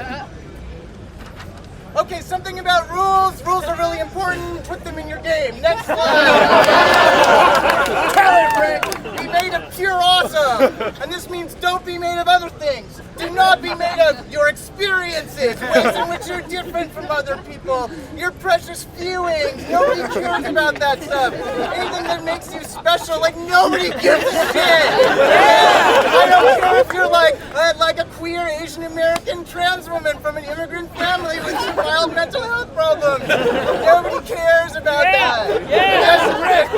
Okay, something about rules. Rules are really important. Put them in your game. Next slide. Tell it, Rick. Be made of pure awesome. And this means don't be made of other things. Do not be made of your experiences, ways in which you're different from other people, your precious feelings. Nobody cares about that stuff. Anything that makes you special, like nobody gives a shit. I don't care if you're like a queer Asian American trans woman from an immigrant family with some mild mental health problems. Nobody cares about that. Yes, Rick.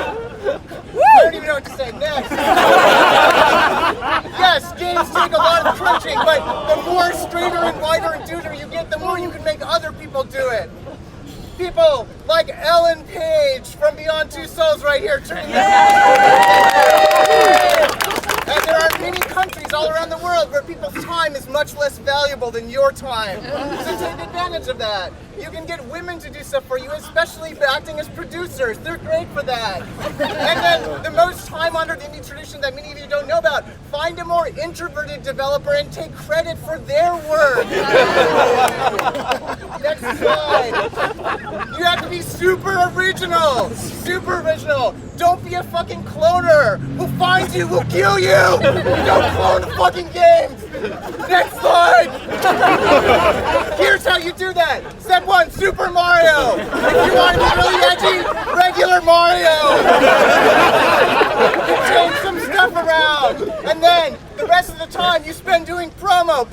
I don't even know what to say next. Yes, games take a lot of crunching, but the more straighter and wider and duder you get, the more you can make other people do it. People like Ellen Page from Beyond Two Souls right here. Turn this. And there are many countries all around the world where people's time is much less valuable than your time. So take advantage of that. You can get women to do stuff for you, especially acting as producers. They're great for that. And then the most time-honored indie tradition that many of you don't know about, find a more introverted developer and take credit for their work. Next slide. You have to be super original. Super original. Don't be a fucking cloner. We'll find you, we'll kill you. Don't clone the fucking games. Next slide. Here's how you do that. Step 1, Super Mario. If you want to be really edgy, regular Mario. You change some stuff around. And then the rest of the time you spend doing promo,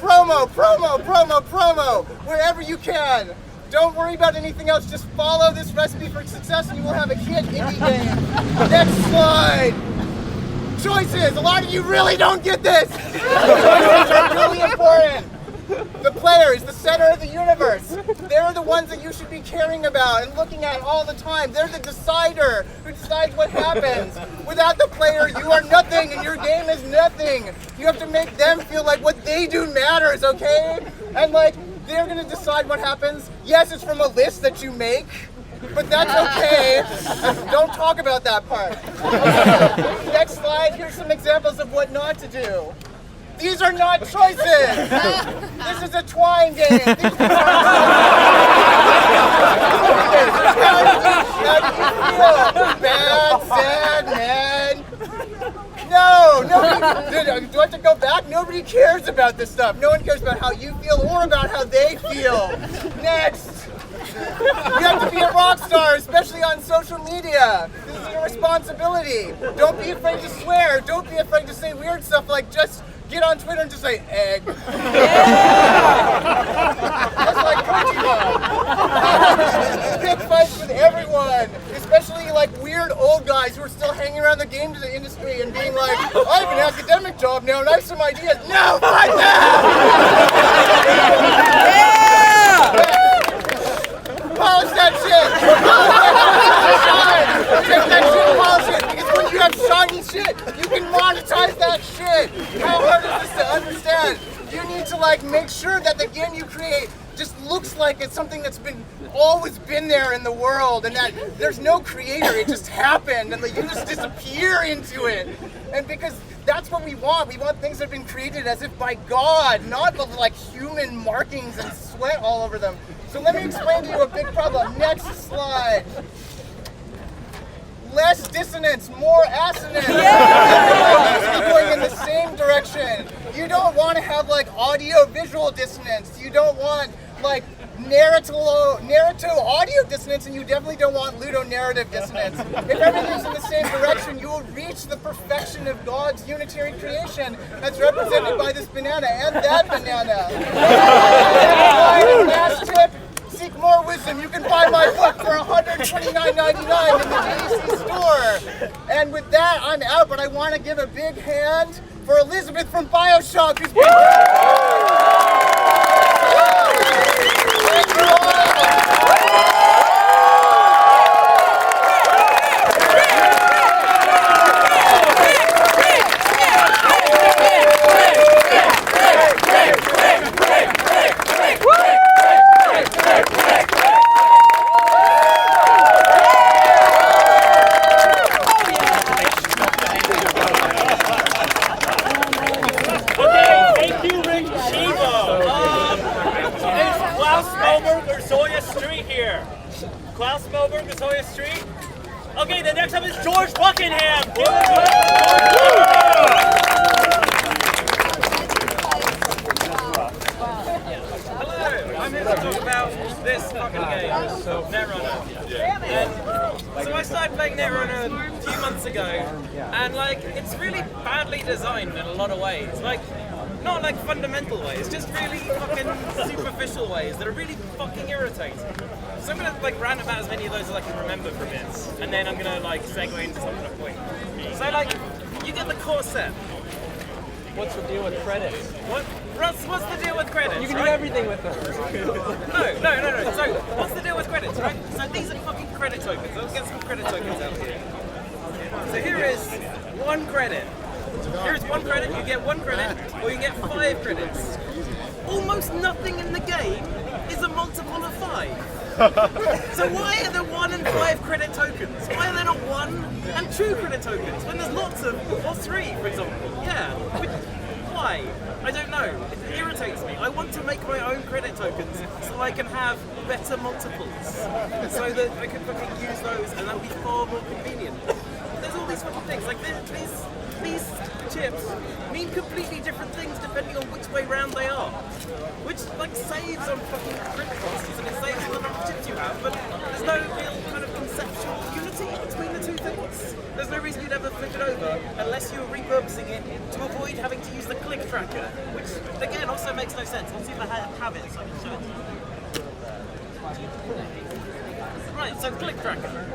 wherever you can. Don't worry about anything else, just follow this recipe for success and you will have a hit indie game. Next slide. Choices. A lot of you really don't get this. Choices are really important. The player is the center of the universe. They're the ones that you should be caring about and looking at all the time. They're the decider who decides what happens. Without the player, you are nothing and your game is nothing. You have to make them feel like what they do matters, okay? And like, they're gonna decide what happens. Yes, it's from a list that you make, but that's okay. Don't talk about that part. Okay. Next slide, here's some examples of what not to do. These are not choices. This is a twine game. How do you feel? Bad, sad, mad? No, nobody. Do I have to go back? Nobody cares about this stuff. No one cares about how you feel or about how they feel. Next. You have to be a rock star, especially on social media. This is your responsibility. Don't be afraid to swear. Don't be afraid to say weird stuff like just get on Twitter and just say egg. That's like Pokemon. Pick fights with everyone, especially like weird old guys who are still hanging around the games industry and being like, I have an academic job now and I have some ideas. No, fight them! Polish that shit! Take that shit and polish it! Because when you have shiny shit, you can monetize that shit! How hard is this to understand? You need to like make sure that the game you create just looks like it's something that's always been there in the world and that there's no creator, it just happened and like, you just disappear into it. And because that's what we want. We want things that have been created as if by God, not with like human markings and sweat all over them. So let me explain to you a big problem. Next slide. Less dissonance, more assonance. Yeah! Going in the same direction. You don't want to have like audio-visual dissonance. You don't want like narrative-audio dissonance, and you definitely don't want ludo-narrative dissonance. If everything's in the same direction, you will reach the perfection of God's unitary creation that's represented by this banana and that banana. And last tip, seek more wisdom. You can buy my book for $129.99 in the GDC store. And with that, I'm out, but I want to give a big hand for Elizabeth from BioShock, who's been Thank you all. Okay, the next up is George Buckenham. Hello, I'm here to talk about this fucking game, Netrunner. So I started playing Netrunner a few months ago, and like it's really badly designed in a lot of ways. Like, not like fundamental ways, just really fucking superficial ways that are really fucking irritating. So I'm gonna like rant about as many of those as I can remember for bits, and then I'm gonna like segue into something of point. So like, you get the core set. What's the deal with credits? What? Russ, what's the deal with credits? You can do everything with them. No. So, what's the deal with credits, right? So these are fucking credit tokens. Let's get some credit tokens out here. So here is one credit. Here's 1 credit, you get 1 credit, or you get 5 credits. Almost nothing in the game is a multiple of 5. So why are there 1 and 5 credit tokens? Why are there not 1 and 2 credit tokens when there's lots of, or 3 for example? Yeah. Why? I don't know. It irritates me. I want to make my own credit tokens so I can have better multiples. So that I can fucking use those and that would be far more convenient. There's all these fucking things. Like these chips mean completely different things depending on which way round they are. Which like saves on fucking credit costs and it saves on the number of chips you have, but there's no real kind of conceptual unity between the two things. There's no reason you'd ever flip it over unless you were repurposing it to avoid having to use the click tracker, which again also makes no sense. Let's see if I have it so I can show it to you. Right, so click tracker.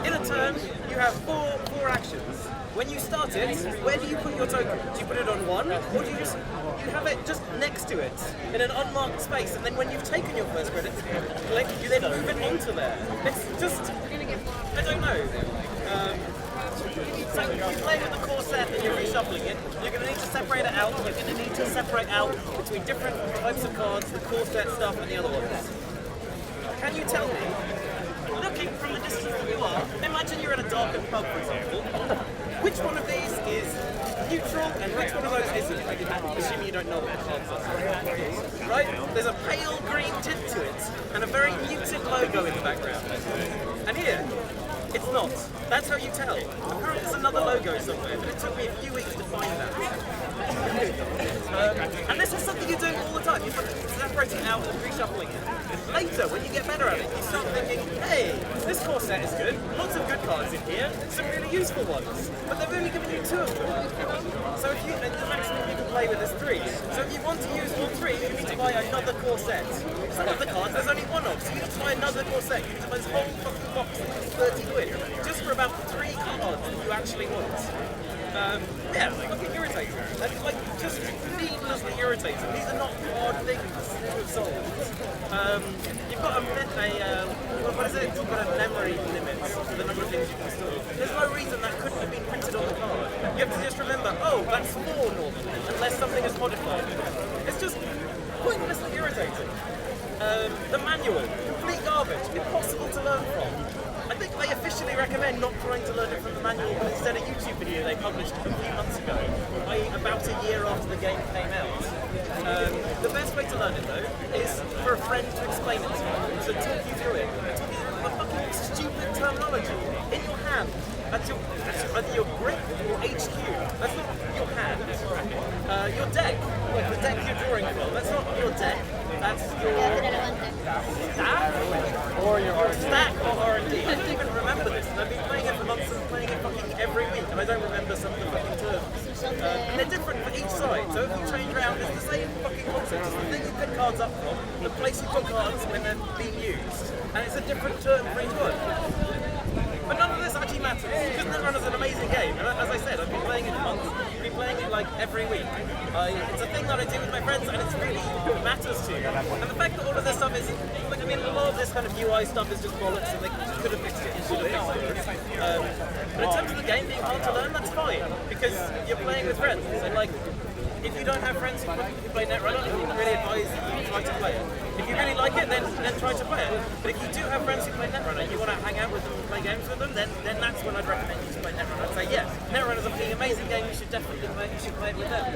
In a turn, you have four actions. When you start it, where do you put your token? Do you put it on 1, or do you have it just next to it in an unmarked space, and then when you've taken your first credit, click, you then move it onto there. It's just, I don't know. So if you play with the core set and you're reshuffling it, you're going to need to separate it out. You're going to need to separate out between different types of cards, the core set stuff and the other ones. Can you tell me, looking from the distance that you are, imagine you're in a darkened pub, for example, which one of these is neutral and which one of those isn't? Assuming you don't know what the cards are. Right? There's a pale green tint to it and a very muted logo in the background. And here, it's not. That's how you tell. Apparently there's another logo somewhere, but it took me a few weeks to find that. And this is something you do all the time. You're separating out and reshuffling it. Later, when you get better at it, you start thinking, hey, this core set is good, lots of good cards in here, some really useful ones, but they've only given you 2 of them. So if you, and the maximum you can play with is 3. So if you want to use all 3, you need to buy another core set. Some of the cards there's only 1 of, so you need to buy another core set. You need to buy this whole fucking box that is 30 quid, just for about 3 cards that you actually want. Yeah, fucking irritating. And like, just needlessly irritating. These are not hard things to have solved. You've got what is it? You've got a memory limit for the number of things you can store. There's no reason that couldn't have been printed on the card. You have to just remember, oh, that's 4 normally, unless something is modified. It's just pointlessly irritating. The manual, complete garbage, impossible to learn from. I think they officially recommend not trying to learn it from the manual, but instead a YouTube video they published a few months ago, about a year after the game came out. The best way to learn it though is for a friend to explain it to you, to talk you through it, talk you through the fucking stupid terminology in your hand. That's either your grip or HQ. That's not your hand. Your deck, like the deck you're drawing from, that's not your deck. That's your stack or your stack or R&D. I don't even remember this. I've been playing it for months and playing it fucking every week, and I don't remember some of the fucking terms. And they're different for each side. So if you change around, it's the same fucking concept. It's the thing you pick cards up from, the place you put cards when they're being used, and it's a different term for each one. But none of this actually matters, because Netrunner's an amazing game. And as I said, I've been playing it for months. I've been playing it like every week. It's a thing that I do with my friends, and it really matters to you. And the fact that all of this stuff is, like, I mean, a lot of this kind of UI stuff is just bollocks, and they could have fixed it. Should have fixed it. But in terms of the game being hard to learn, that's fine, because you're playing with friends. And like, if you don't have friends who play Netrunner, I would really advise that you try to play it. If you really like it, then try to play it. But if you do have friends who play Netrunner and you want to hang out with them and play games with them, then that's when I'd recommend you to play Netrunner. I'd say, yes, Netrunner's a fucking amazing game, you should definitely play it, you should play it with them.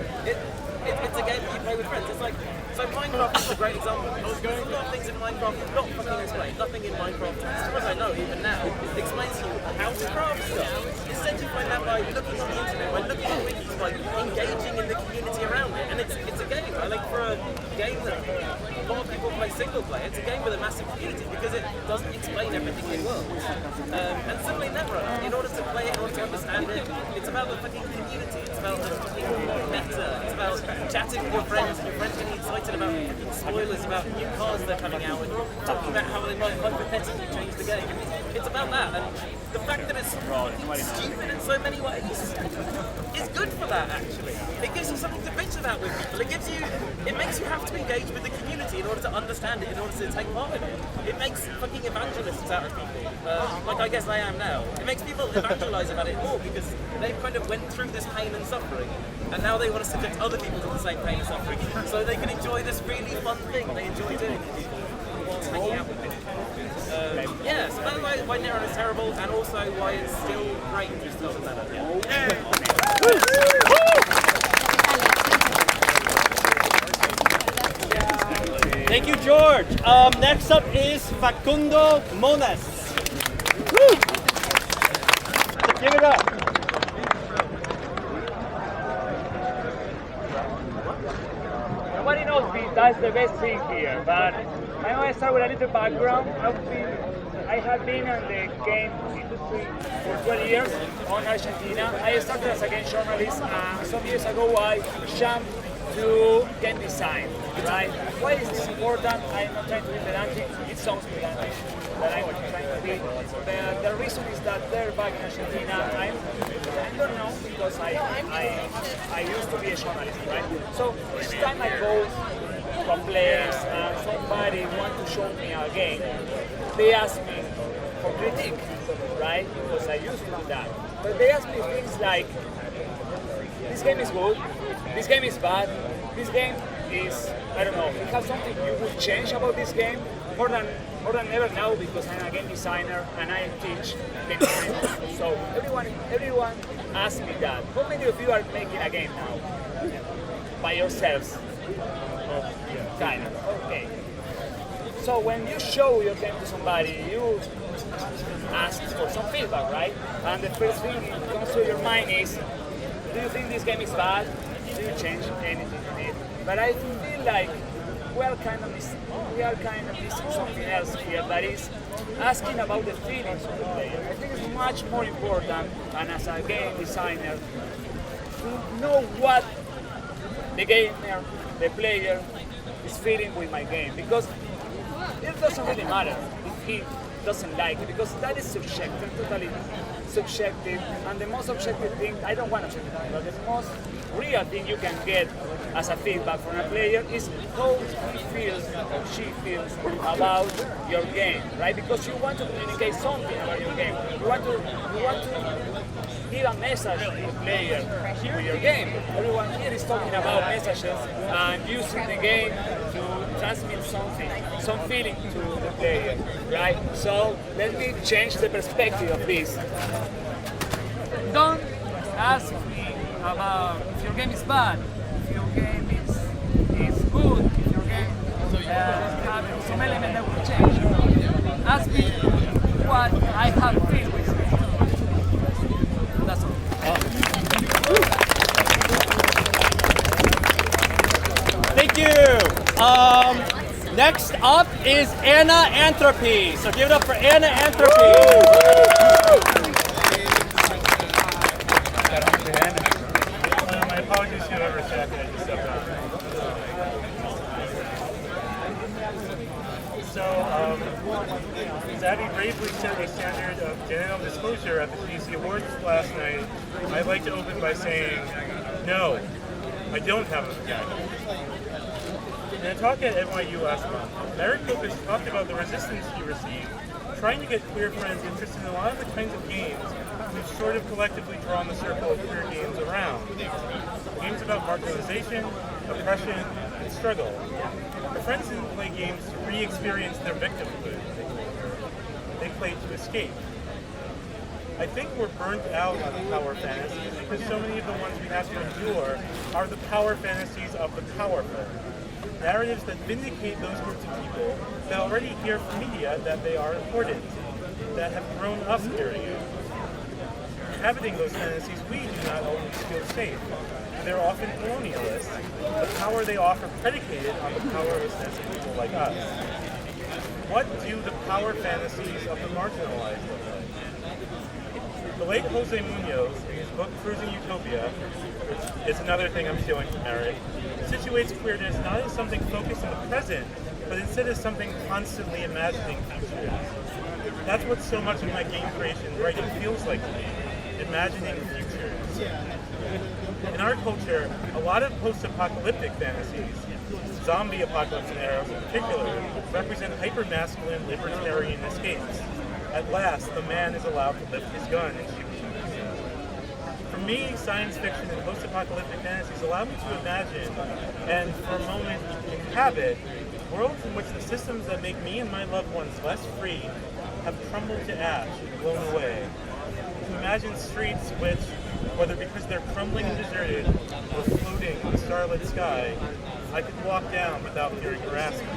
It's a game that you play with friends. It's like, so Minecraft is a great example. There's a lot of things in Minecraft not fucking explained. Nothing in Minecraft, as far as I know, even now, explains to you how to craft stuff. Instead you find that by looking on the internet, by looking at wikis, by engaging in the community around it. And it's a game, I like for a game that a lot of people play single player, it's a game with a massive community because it doesn't explain everything in worlds. And similarly Netrunner, in order to play it, in order to understand it, it's about the fucking community, it's about the fucking meta, it's about chatting with your friends, and your friends getting excited about spoilers, about new cards that are coming out, and talking about how they might hypothetically change the game. It's about that, and the fact that it's stupid in so many ways is good for that, actually. It gives you something to bitch about with people. It makes you have to engage with the community in order to understand understand it in order to take part in it. It makes fucking evangelists out of people, like I guess I am now. It makes people evangelize about it more because they kind of went through this pain and suffering, and now they want to subject other people to the same pain and suffering, so they can enjoy this really fun thing they enjoy doing whilst hanging out with it. Yeah, so that's why Neron is terrible, and also why it's still great to still better. Thank you, George. Next up is Facundo Mounes. Woo! Give it up. Nobody knows me, that's the best thing here, but I want to start with a little background. I have been in the game industry for 20 years on Argentina. I started as a game journalist, and some years ago I jumped to game design. Right? Why is this important? I'm not trying to be pedantic. It sounds pedantic, but I'm trying to be. The reason is that there back in Argentina, I don't know, because I used to be a journalist, right? So each time I go to a place and somebody wants to show me a game, they ask me for critique, right? Because I used to do that. But they ask me things like, this game is good, this game is bad, this game is, I don't know, you have something you would change about this game? More than ever now, because I'm a game designer and I teach game design. So everyone asks me that. How many of you are making a game now? By yourselves? Kind of, okay. So when you show your game to somebody, you ask for some feedback, right? And the first thing that comes to your mind is, do you think this game is bad? Do you change anything in it? But I feel like we are kind of missing something else here, that is asking about the feelings of the player. I think it's much more important, and as a game designer, to know what the gamer, the player, is feeling with my game, because it doesn't really matter if he doesn't like it, because that is subjective, totally subjective, and the most objective thing, I don't want to say that, but the most real thing you can get as a feedback from a player is how he feels or she feels about your game, right? Because you want to communicate something about your game. You want to give a message to the player with your game. Everyone here is talking about messages and using the game to transmit something, some feeling to the player, right? So let me change the perspective of this. Don't ask me about if your game is bad, if your game is good, if your game has some element that will change. Ask me what I have feel with it. That's all. Thank you. Next up is Anna Anthropy. So give it up for Anna Anthropy. My apologies to whoever said that I just stepped on. So, Zaddy bravely set a standard of general disclosure at the GC Awards last night. I'd like to open by saying, no, I don't have a vagina. In a talk at NYU last month, Larry Kopis talked about the resistance he received trying to get queer friends interested in a lot of the kinds of games we've sort of collectively drawn the circle of queer games around. Games about marginalization, oppression, and struggle. Our friends didn't play games to re-experience their victimhood. They played to escape. I think we're burnt out on power fantasies because so many of the ones we have to endure are the power fantasies of the powerful. Narratives that vindicate those groups of people that already hear from media that they are important, that have grown up hearing it. Inhabiting those fantasies, we do not always feel safe. They're often colonialist, the power they offer predicated on the powerlessness of people like us. What do the power fantasies of the marginalized look like? The late Jose Munoz, in his book Cruising Utopia, which is another thing I'm stealing from Eric, situates queerness not as something focused in the present, but instead as something constantly imagining futures. That's what so much of my game creation writing feels like to me, imagining futures. In our culture, a lot of post-apocalyptic fantasies zombie apocalypse scenarios in particular represent hyper-masculine libertarian escapes. At last, the man is allowed to lift his gun and shoot. For me, science fiction and post-apocalyptic fantasies allow me to imagine, and for a moment inhabit, worlds in which the systems that make me and my loved ones less free have crumbled to ash and blown away. To imagine streets which, whether because they're crumbling and deserted or floating in the starlit sky, I could walk down without fearing harassment.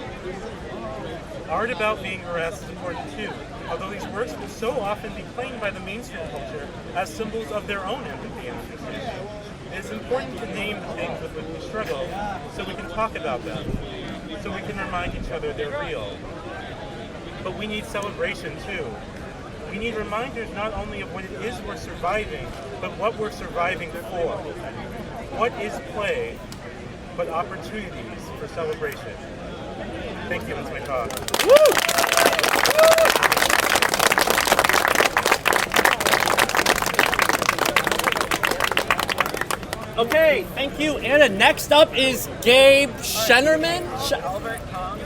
Art about being harassed is important too, although these works will so often be claimed by the mainstream culture as symbols of their own empathy and appreciation. It is important to name the things with which we struggle so we can talk about them, so we can remind each other they're real. But we need celebration too. We need reminders not only of what it is we're surviving, but what we're surviving for. What is play, but opportunities for celebration. Thank you, that's my talk. Okay, thank you, Anna. Next up is Gabe Smedresman.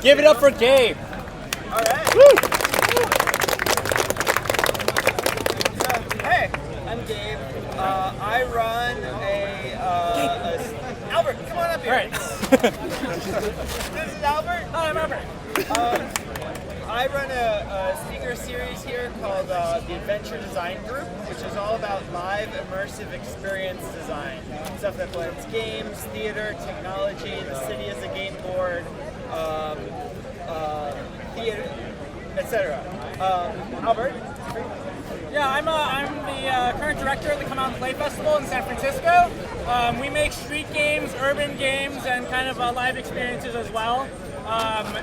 Give it up for Gabe. All right. Hey, I'm Gabe. I run Albert, come on up here. All right. This is Albert. Hi, I'm Albert. I run a speaker series here called the Adventure Design Group, which is all about live immersive experience design. Stuff that blends games, theater, technology, the city as a game board, theater, etc. Albert? Yeah, I'm the current director of the Come Out and Play Festival in San Francisco. We make street games, urban games, and kind of live experiences as well.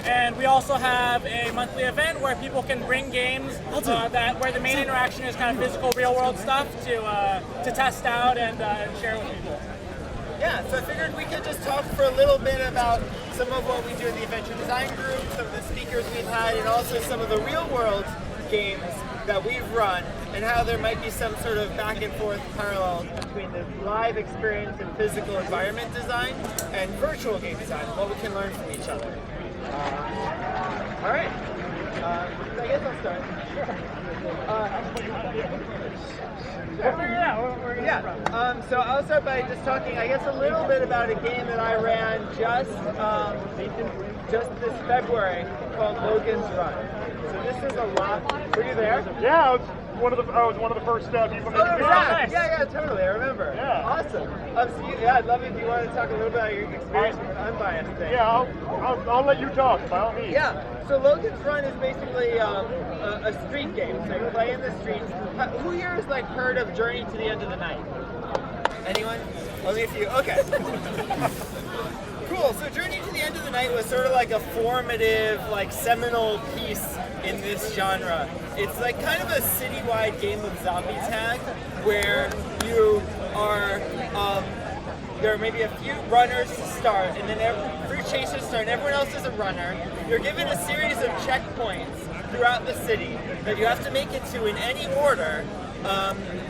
And we also have a monthly event where people can bring games where the main interaction is kind of physical, real-world stuff to test out and share with people. Yeah, so I figured we could just talk for a little bit about some of what we do in the Adventure Design Group, some of the speakers we've had, and also some of the real-world games that we've run, and how there might be some sort of back and forth parallel between the live experience and physical environment design and virtual game design, what we can learn from each other. All right. I guess I'll start. Sure. We'll figure it out. We're gonna Yeah. So I'll start by just talking, I guess, a little bit about a game that I ran just this February called Logan's Run. So this is a lot. Were you there? Yeah, I was one of the first people. Yeah, totally. I remember. Yeah. Awesome. I'd love it if you wanted to talk a little bit about your experience with Unbiased thing. Yeah, I'll let you talk, by all means. Yeah. So Logan's Run is basically a street game. So you play in the streets. Who here has heard of Journey to the End of the Night? Anyone? Only a few. Okay. Cool. So Journey to the End of the Night was sort of like a formative, seminal piece in this genre. It's kind of a citywide game of zombie tag where you are, there are maybe a few runners to start, and then three chasers start, and everyone else is a runner. You're given a series of checkpoints throughout the city that you have to make it to in any order,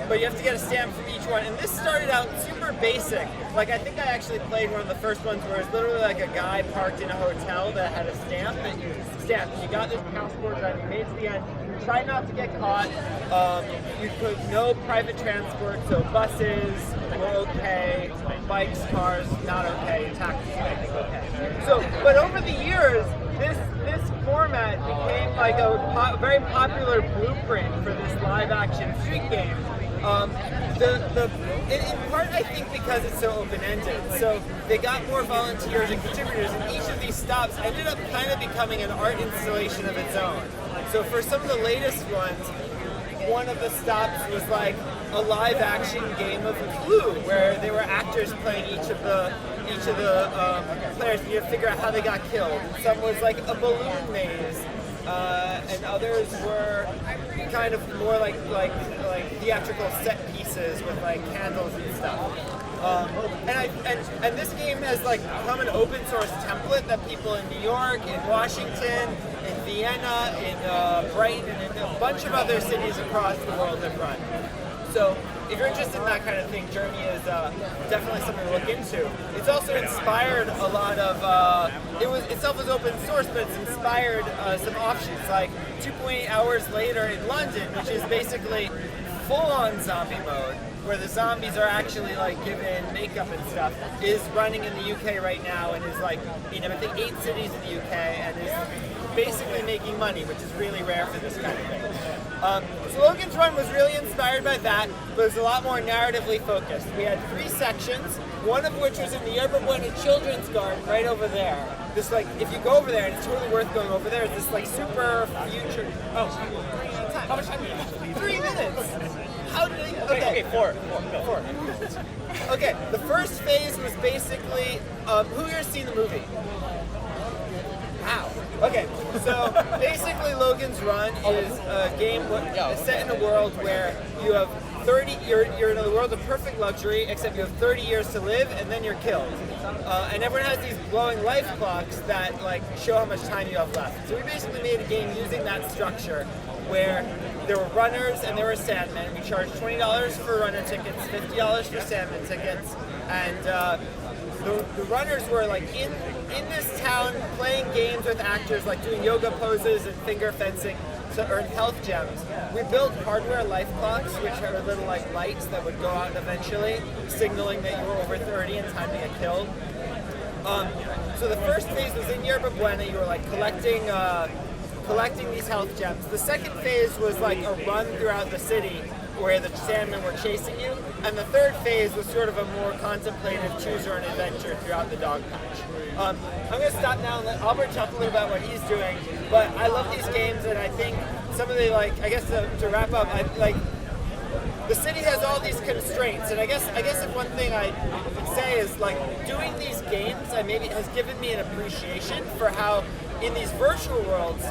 but you have to get a stamp from each one. And this started out super basic. I think I actually played one of the first ones where it's literally a guy parked in a hotel that had a stamp that you stamped. You got this passport done, you made it to the end. Try not to get caught. You put no private transport, so buses were okay, bikes, cars, not okay, taxis, I think okay. So, but over the years, this format became a very popular blueprint for this live-action street game. In part, I think, because it's so open-ended. So they got more volunteers and contributors, and each of these stops ended up kind of becoming an art installation of its own. So for some of the latest ones, one of the stops was a live-action game of Clue, where they were actors playing each of the players, and you had to figure out how they got killed. Some was a balloon maze, and others were kind of more like theatrical set pieces with candles and stuff. And this game has become an open source template that people in New York, in Washington, in Vienna, in Brighton, and in a bunch of other cities across the world have run. So if you're interested in that kind of thing, Journey is definitely something to look into. It's also inspired a lot of, itself is open source, but it's inspired some offshoots, like 2.8 Hours Later in London, which is basically full-on zombie mode, where the zombies are actually like given makeup and stuff, is running in the UK right now and is like in I think 8 cities in the UK and is basically making money, which is really rare for this kind of thing. So Logan's Run was really inspired by that, but it was a lot more narratively focused. We had 3 sections, one of which was in the Yerba Buena Children's Garden right over there. This like, if you go over there, and it's totally worth going over there, it's this like super future. Oh, how much time do you have? 3 minutes. How did I? Okay, 4. Okay, the first phase was basically who here has seen the movie? Wow. Okay, so basically Logan's Run is a game set in a world where you have 30, you're in a world of perfect luxury, except you have 30 years to live and then you're killed. And everyone has these glowing life clocks that like show how much time you have left. So we basically made a game using that structure where there were runners and there were sandmen. We charged $20 for runner tickets, $50 for sandman tickets, and the runners were like in this town playing games with actors, like doing yoga poses and finger fencing to earn health gems. We built hardware life clocks, which are little like lights that would go out eventually, signaling that you were over 30 and time to get killed. So the first phase was in Yerba Buena. You were like collecting these health gems. The second phase was like a run throughout the city where the Sandmen were chasing you, and the third phase was sort of a more contemplative choose-your-own adventure throughout the dog patch. I'm going to stop now and let Albert talk a little about what he's doing, but I love these games, and I think some of the, like, I guess to wrap up, the city has all these constraints, and I guess if one thing I would say is, like, doing these games has given me an appreciation for how in these virtual worlds,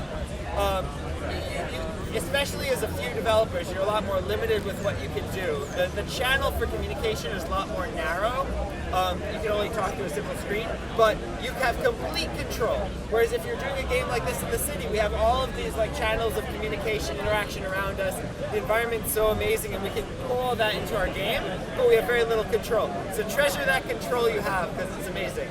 especially as a few developers, you're a lot more limited with what you can do. The channel for communication is a lot more narrow. You can only talk to a simple screen, but you have complete control. Whereas if you're doing a game like this in the city, we have all of these like channels of communication, interaction around us. The environment's so amazing, and we can pull all that into our game, but we have very little control. So treasure that control you have, because it's amazing.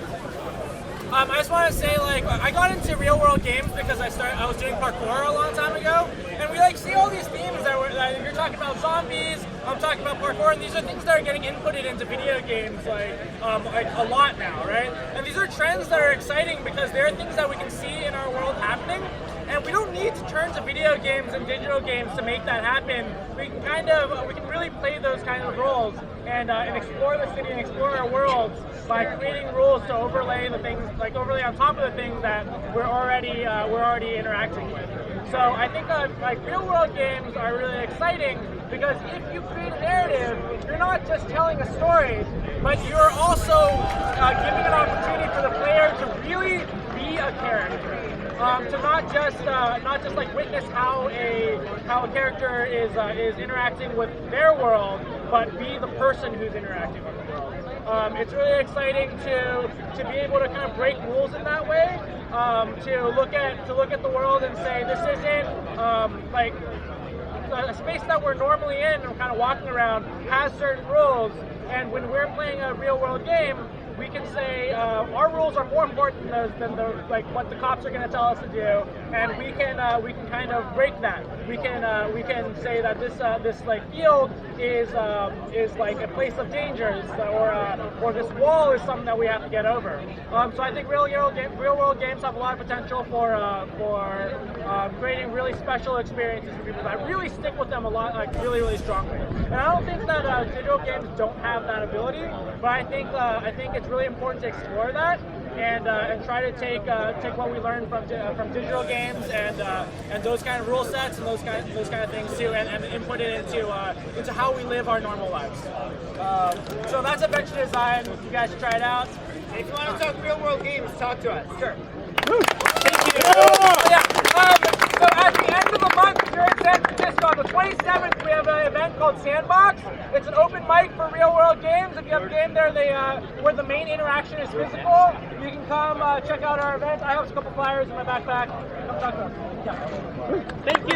I just want to say, like, I got into real world games because I was doing parkour a long time ago, and we like see all these themes that you're talking about zombies, I'm talking about parkour, and these are things that are getting inputted into video games like a lot now, right? And these are trends that are exciting because they're things that we can see in our world happening, and we don't need to turn to video games and digital games to make that happen. We can really play those kind of roles and explore the city and explore our worlds by creating rules to overlay the things, like overlay on top of the things that we're already interacting with. So I think like real world games are really exciting because if you create a narrative, you're not just telling a story, but you're also giving an opportunity for the player to really be a character. To not just like witness how a character is interacting with their world, but be the person who's interacting with the world. It's really exciting to be able to kind of break rules in that way. To look at the world and say this isn't like a space that we're normally in and kind of walking around has certain rules, and when we're playing a real world game, we can say our rules are more important than what the cops are going to tell us to do, and we can kind of break that. We can say that this like field is like a place of dangers, or this wall is something that we have to get over. So I think real world games have a lot of potential for creating really special experiences for people that really stick with them a lot, like really strongly. And I don't think that digital games don't have that ability, but I think it's really important to explore that and try to take what we learned from digital games and those kind of rule sets and those kind of things too, and input it into how we live our normal lives. So that's Adventure Design. You guys should try it out. If you want to talk real world games, talk to us. Sure. Thank you. So at the end of the month here in San Francisco, on the 27th, we have an event called Sandbox. It's an open mic for real world games. If you have a game there where the main interaction is physical, you can come check out our event. I have a couple flyers in my backpack. Come talk to us. Yeah. Thank you.